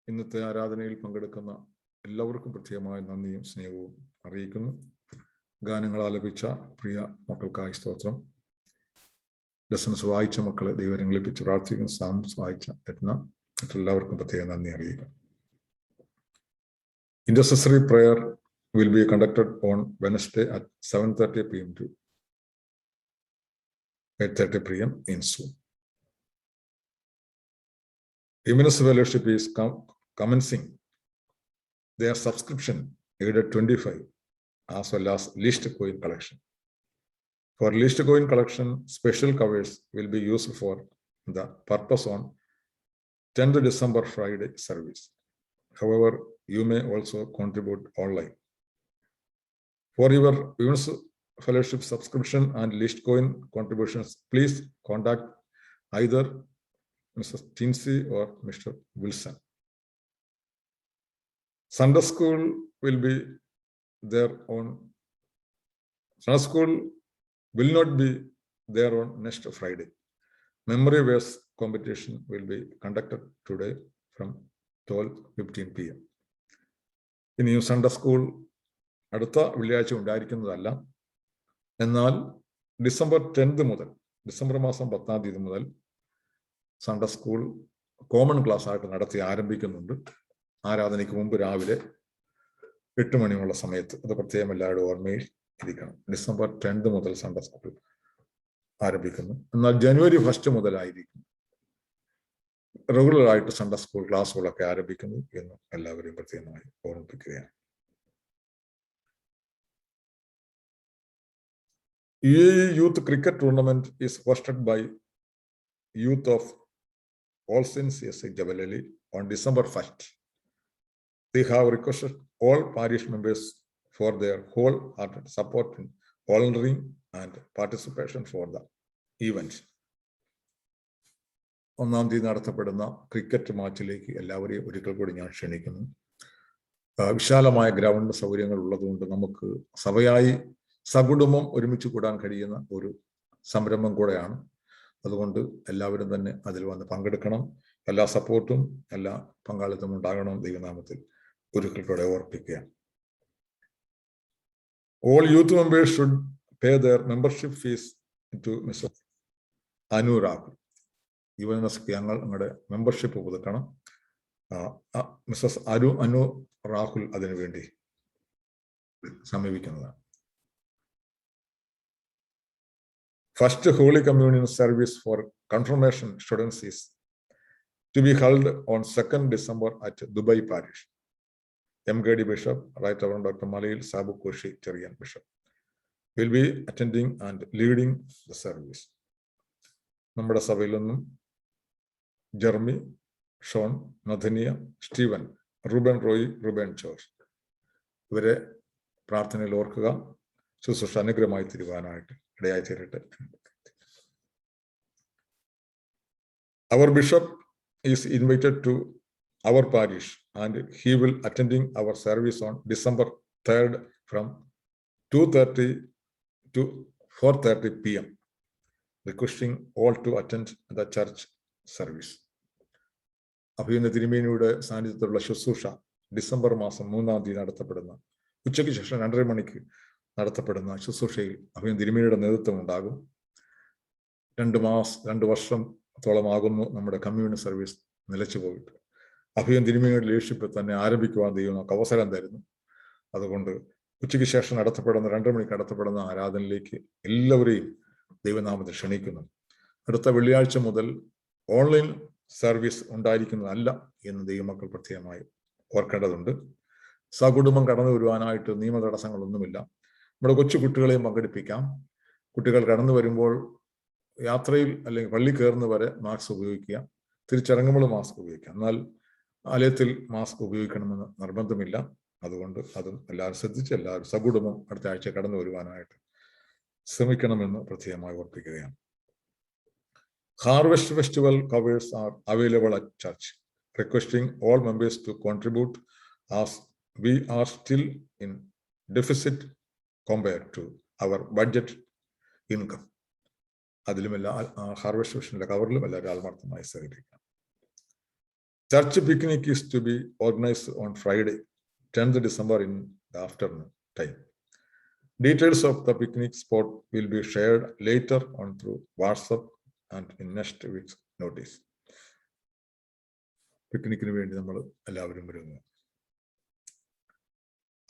ഇന്നത്തെ ആരാധനയിൽ പങ്കെടുക്കുന്ന എല്ലാവർക്കും പ്രത്യേകമായ നന്ദിയും സ്നേഹവും അറിയിക്കുന്നു. ഗാനങ്ങൾ ആലപിച്ച പ്രിയ മക്കൾക്കായി സ്തോത്രം. ലെസൺസ് വായിച്ച മക്കളെ ദൈവരങ്ങളിപ്പിച്ച് പ്രാർത്ഥിക്കുന്ന സാംസ് വായിച്ച മറ്റെല്ലാവർക്കും പ്രത്യേക നന്ദി അറിയിക്കുന്നു. Intercessory prayer will be conducted on Wednesday at 7:30 p.m. to 8:30 p.m. in Zoom. Women's Fellowship is commencing their subscription aided 25 as well as least coin collection. For least coin collection, special covers will be used for the purpose on 10th December Friday service. However, you may also contribute online. For your Women's Fellowship subscription and least coin contributions, please contact either Mrs. Tinsey or Mr. Wilson. Sunday school will be there on Sunday school will not be there on next Friday. Memory verse competition will be conducted today from 12:15 p.m. ഇനിയും സൺഡേ സ്കൂൾ അടുത്ത വെള്ളിയാഴ്ച ഉണ്ടായിരിക്കുന്നതല്ല. എന്നാൽ ഡിസംബർ 10 മുതൽ, ഡിസംബർ മാസം 10-ാം തീയതി മുതൽ സൺഡേ സ്കൂൾ കോമൺ ക്ലാസ് ആയിട്ട് നടത്തി ആരംഭിക്കുന്നുണ്ട്. ആരാധനയ്ക്ക് മുമ്പ് രാവിലെ 8 മണിയുള്ള സമയത്ത്. അത് പ്രത്യേകം എല്ലാവരുടെ ഓർമ്മയിൽ ഇരിക്കണം. ഡിസംബർ 10 മുതൽ സൺഡേ സ്കൂൾ ആരംഭിക്കുന്നു. എന്നാൽ ജനുവരി 1 മുതലായിരിക്കും റെഗുലർ ആയിട്ട് സൺഡേ സ്കൂൾ ക്ലാസ്സുകളൊക്കെ ആരംഭിക്കുന്നു എന്ന് എല്ലാവരെയും പ്രത്യേകമായി ഓർമ്മിപ്പിക്കുകയാണ്. UAE Youth Cricket Tournament is hosted by Youth of All Saints Jebel Ali on December 1st. They have requested all parish members for their wholehearted support in volunteering and participation for the event. 1-ാം തീയതി നടത്തപ്പെടുന്ന ക്രിക്കറ്റ് മാച്ചിലേക്ക് എല്ലാവരെയും ഒരിക്കൽ കൂടി ഞാൻ ക്ഷണിക്കുന്നു. വിശാലമായ ഗ്രൗണ്ട് സൗകര്യങ്ങൾ ഉള്ളതുകൊണ്ട് നമുക്ക് സഭയായി സകുടുംബം ഒരുമിച്ച് കൂടാൻ കഴിയുന്ന ഒരു സംരംഭം കൂടെയാണ്. അതുകൊണ്ട് എല്ലാവരും തന്നെ അതിൽ വന്ന് പങ്കെടുക്കണം. എല്ലാ സപ്പോർട്ടും എല്ലാ പങ്കാളിത്തവും ഉണ്ടാകണം ദൈവനാമത്തിൽ ഒരിക്കൽ കൂടെ ഓർപ്പിക്കുക. All youth members should pay their membership fees to Mrs. Anu Rahul. യുവനസ്ക്ക് ഞങ്ങൾ നിങ്ങളുടെ മെമ്പർഷിപ്പ് പുതുക്കണം. മിസ്സസ് അനു രാഹുൽ അതിനുവേണ്ടി സമീപിക്കുന്നതാണ്. First Holy Communion service for confirmation students is to be held on 2nd December at Dubai Parish. MKD Bishop, Right Reverend Dr. Malayil Sabu Koshi Cherian Bishop will be attending and leading the service. നമ്മുടെ സഭയിൽ നിന്നും Jeremy, Sean, Nathania, Steven, Reuben Roy, Reuben George ഇവരെ പ്രാർത്ഥനയിൽ ഓർക്കുക. ശുശ്രൂഷ അനുഗ്രഹമായി തീരുവാനായിട്ട് ഇടയായി തീരട്ടെ. Our bishop is invited to our parish and he will attending our service on December 3rd from 2:30 to 4:30 p.m. requesting all to attend the church service. അഭിനന്ദ തിരുമേനിയുടെ സാന്നിധ്യത്തിലുള്ള ശുശ്രൂഷ ഡിസംബർ മാസം 3-ാം തീയതി നടത്തപ്പെടുന്ന ഉച്ചയ്ക്ക് ശേഷം 2:30 മണിക്ക് നടത്തപ്പെടുന്ന ശുശ്രൂഷയിൽ അഭിനന്ദ തിരുമേനിയുടെ നേതൃത്വം ഉണ്ടാകും. 2 വർഷത്തോളമാകുന്നു നമ്മുടെ കമ്മ്യൂണിറ്റി സർവീസ് നിലച്ചു പോയിട്ട്. അഭിനന്ദ തിരുമേനിയുടെ ലീഡർഷിപ്പിൽ തന്നെ ആരംഭിക്കുവാൻ ദൈവം നമുക്ക് അവസരം തരുന്നു. അതുകൊണ്ട് ഉച്ചയ്ക്ക് ശേഷം നടത്തപ്പെടുന്ന 2 മണിക്ക് നടത്തപ്പെടുന്ന ആരാധനയിലേക്ക് എല്ലാവരെയും ദൈവനാമത്തിൽ ക്ഷണിക്കുന്നു. അടുത്ത വെള്ളിയാഴ്ച മുതൽ ഓൺലൈൻ സർവീസ് ഉണ്ടായിരിക്കുന്നതല്ല എന്ന് ദൈവമക്കൾ പ്രത്യേകമായി ഓർക്കേണ്ടതുണ്ട്. സകുടുംബം കടന്നു വരുവാനായിട്ട് നിയമ തടസ്സങ്ങളൊന്നുമില്ല. നമ്മുടെ കൊച്ചു കുട്ടികളെയും പങ്കെടുപ്പിക്കാം. കുട്ടികൾ കടന്നു വരുമ്പോൾ യാത്രയിൽ അല്ലെങ്കിൽ പള്ളി കയറുന്നവരെ മാസ്ക് ഉപയോഗിക്കുക, തിരിച്ചിറങ്ങുമ്പോൾ മാസ്ക് ഉപയോഗിക്കാം. എന്നാൽ ആലയത്തിൽ മാസ്ക് ഉപയോഗിക്കണമെന്ന് നിർബന്ധമില്ല. അതുകൊണ്ട് അതും എല്ലാവരും ശ്രദ്ധിച്ച് എല്ലാവരും സകുടുംബം അടുത്ത ആഴ്ച കടന്നു വരുവാനായിട്ട് ശ്രമിക്കണമെന്ന് പ്രത്യേകമായി ഓർപ്പിക്കുകയാണ്. Harvest festival covers are available at church, requesting all members to contribute as we are still in deficit compared to our budget income. അതിലുമെല്ലാം ഹാർവെസ്റ്റ് ഫെസ്റ്റിന്റെ കവറിലും എല്ലാവരും ആത്മാർത്ഥമായി സഹകരിക്കാം. Church picnic is to be organized on Friday, 10th December in the afternoon time. Details of the picnic spot will be shared later on through WhatsApp and in next week's notice. പിക്നിക്കിന് വേണ്ടി നമ്മൾ എല്ലാവരും വരുന്നു.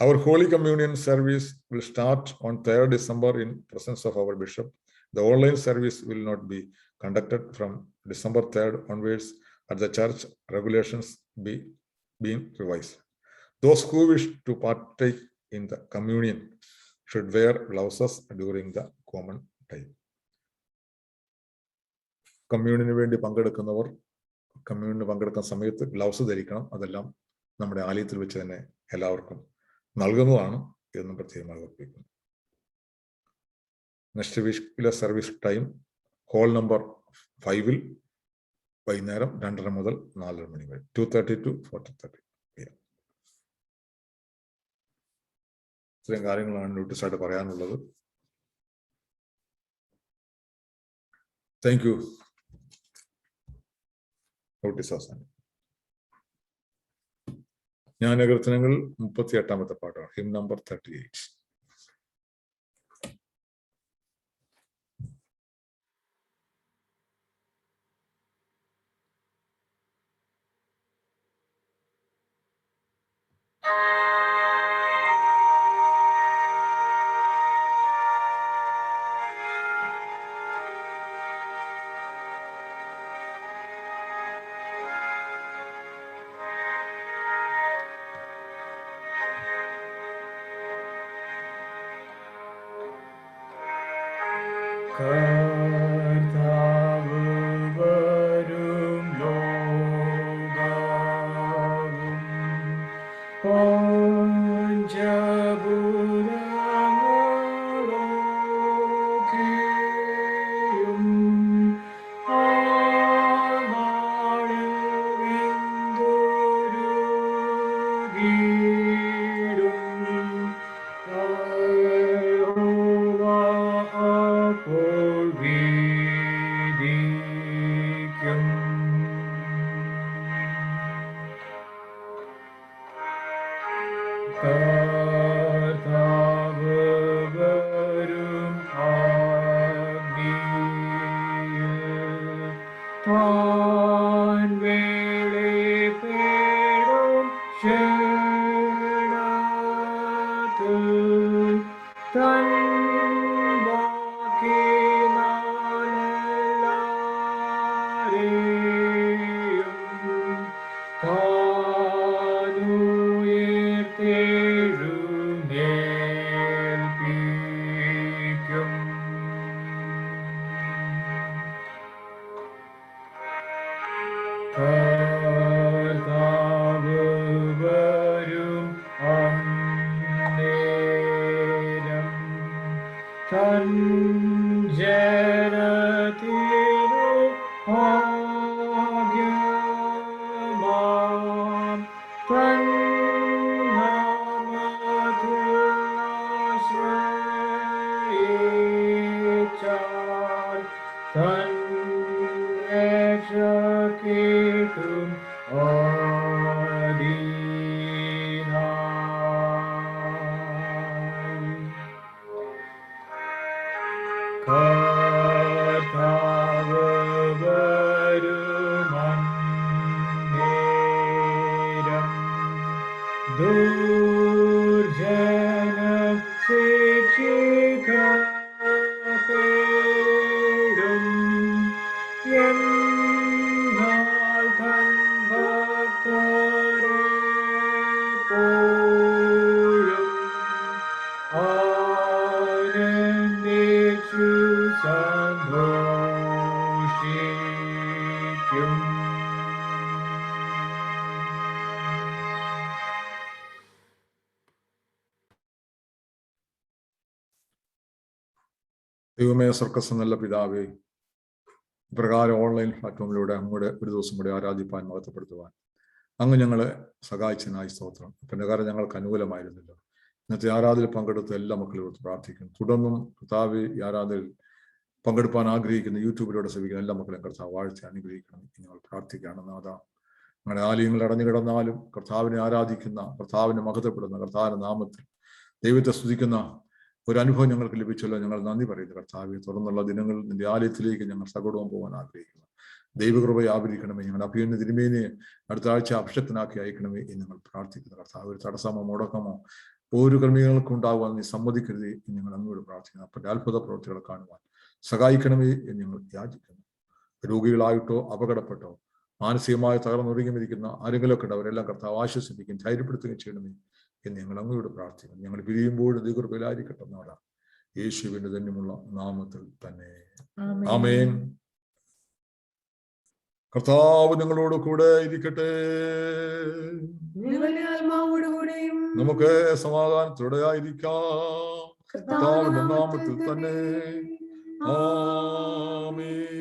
Our Holy Communion service will start on 3rd December in presence of our bishop. The online service will not be conducted from December 3rd onwards at the church regulations being revised. Those who wish to partake in the communion should wear blouses during the common time. കമ്മ്യൂണിന് വേണ്ടി പങ്കെടുക്കുന്നവർ കമ്മ്യൂണിന് പങ്കെടുക്കുന്ന സമയത്ത് ഗ്ലൗസ് ധരിക്കണം. അതെല്ലാം നമ്മുടെ ആലയത്തിൽ വെച്ച് തന്നെ എല്ലാവർക്കും നൽകുന്നതാണ് എന്നും പ്രത്യേകമായി ഓർപ്പിക്കുന്നു. നെക്സ്റ്റ് വീക്കിലെ സർവീസ് ടൈം ഹോൾ നമ്പർ 5-ൽ വൈകുന്നേരം 2:30 മുതൽ 4:30 മണി വരെ, 2:30 to 4:30 p.m. ഇത്രയും കാര്യങ്ങളാണ് നോട്ടീസായിട്ട് പറയാനുള്ളത്. Thank you. നോട്ടീസ് അവസാനം. ജ്ഞാനകീർത്തനങ്ങൾ 38-ാമത്തെ പാട്ടാണ്. Him number 38. കർത്താവ് വരും ലോകവും പഞ്ചഭൂതങ്ങളൊക്കെയും ആ നാളിൽ വെന്തുരുകിയിടും. യഹോവ അപ്പോൾ വീതിക്കും. കർത്താവ് വരും അഗ്നിയിൽ താൻ വെളിപ്പെടും ക്ഷണത്തിൽ തൻ ബാക്കിനാലെല്ലാരെയും താനുയർത്തെഴുന്നേൽപ്പിക്കും. കർത്താവ് വരും അന്നേരം തൻ ജനത്തിനു ഭാഗ്യമാം തൻ നാമത്തിൽ ആശ്രയിച്ചാൽ തൻ രക്ഷ കേട്ടും ആദീനായി. കർത്താവ് വരുമന്നേരം ദുർജനം ശിക്ഷിക്കപ്പെടും. എന്നാൽ തൻ ഭക്തരെ പോലും ആനന്ദിച്ചു സന്തോഷിക്കും. ദൈവമേ, സ്വർഗ്ഗസ്ഥ നല്ല പിതാവേ, ഇപ്രകാരം ഓൺലൈൻ പ്ലാറ്റ്ഫോമിലൂടെ അങ്ങോട്ട് ഒരു ദിവസം കൂടെ ആരാധിപ്പാൻ, മഹത്വപ്പെടുത്തുവാൻ അങ്ങ് ഞങ്ങളെ സഹായിച്ചതിനായി സ്തോത്രം. പ്രകാരം ഞങ്ങൾക്ക് അനുകൂലമായിരുന്നില്ല. ഇന്നത്തെ ആരാധനയിൽ പങ്കെടുത്ത എല്ലാ മക്കളോട് പ്രാർത്ഥിക്കുന്നു. തുടർന്നും കർത്താവ് ഈ ആരാധനയിൽ പങ്കെടുപ്പാൻ ആഗ്രഹിക്കുന്ന യൂട്യൂബിലൂടെ ശ്രമിക്കുന്ന എല്ലാ മക്കളെയും കർത്താവ് വാഴ്ച അനുഗ്രഹിക്കണം. ഞങ്ങൾ പ്രാർത്ഥിക്കുകയാണ്. നാഥ, ഞങ്ങളുടെ ആലയങ്ങൾ അടഞ്ഞു കിടന്നാലും കർത്താവിനെ ആരാധിക്കുന്ന, കർത്താവിനെ മഹത്വപ്പെടുന്ന, കർത്താവിന്റെ നാമത്തിൽ ദൈവത്തെ സ്തുതിക്കുന്ന ഒരു അനുഭവം ഞങ്ങൾക്ക് ലഭിച്ചല്ലോ. ഞങ്ങൾ നന്ദി പറയുന്നു കർത്താവെ. തുടർന്നുള്ള ദിനങ്ങൾ നിന്റെ ആലയത്തിലേക്ക് ഞങ്ങൾ സകടവും പോകാൻ ആഗ്രഹിക്കുന്നു. ദൈവകൃപ ആവരിക്കണമേ. ഞങ്ങളുടെ അഭിയന്റെ തിരുമേനിയെ അടുത്ത ആഴ്ച അഭിഷക്തനാക്കി അയക്കണമേ എന്ന് ഞങ്ങൾ പ്രാർത്ഥിക്കുന്നു കർത്താവ്. ഒരു തടസ്സമോ മുടക്കമോ ഒരു ക്രമീകരണങ്ങൾക്കും ഉണ്ടാകുവാൻ നീ സമ്മതിക്കരുതേ എന്ന് ഞങ്ങൾ അങ്ങോട്ട് പ്രാർത്ഥിക്കുന്നു. അപ്പോൾ അത്ഭുത പ്രവൃത്തികളെ കാണുവാൻ സഹായിക്കണമേ എന്ന് ഞങ്ങൾ യാചിക്കുന്നു. രോഗികളായിട്ടോ അപകടപ്പെട്ടോ മാനസികമായി തകർന്നുറങ്ങിയിരിക്കുന്ന ആരെങ്കിലുമൊക്കെ ഉണ്ട്, അവരെല്ലാം കർത്താവ് ആശ്വസിപ്പിക്കുകയും ധൈര്യപ്പെടുത്തുകയും ചെയ്യണമേ എന്ന് ഞങ്ങൾ അങ്ങോട്ട് പ്രാർത്ഥിക്കുന്നു. ഞങ്ങൾ പിരിയുമ്പോഴും ദീർഘയിലായിരിക്കട്ടെ എന്നാണ് യേശുവിന്റെ ധന്യമുള്ള നാമത്തിൽ തന്നെ. ആമേൻ. കർത്താവ് നിങ്ങളോട് കൂടെ ഇരിക്കട്ടെ. നമുക്ക് സമാധാനത്തോടെ ആയിരിക്കാം. കർത്താവിന്റെ നാമത്തിൽ തന്നെ. ആമേൻ.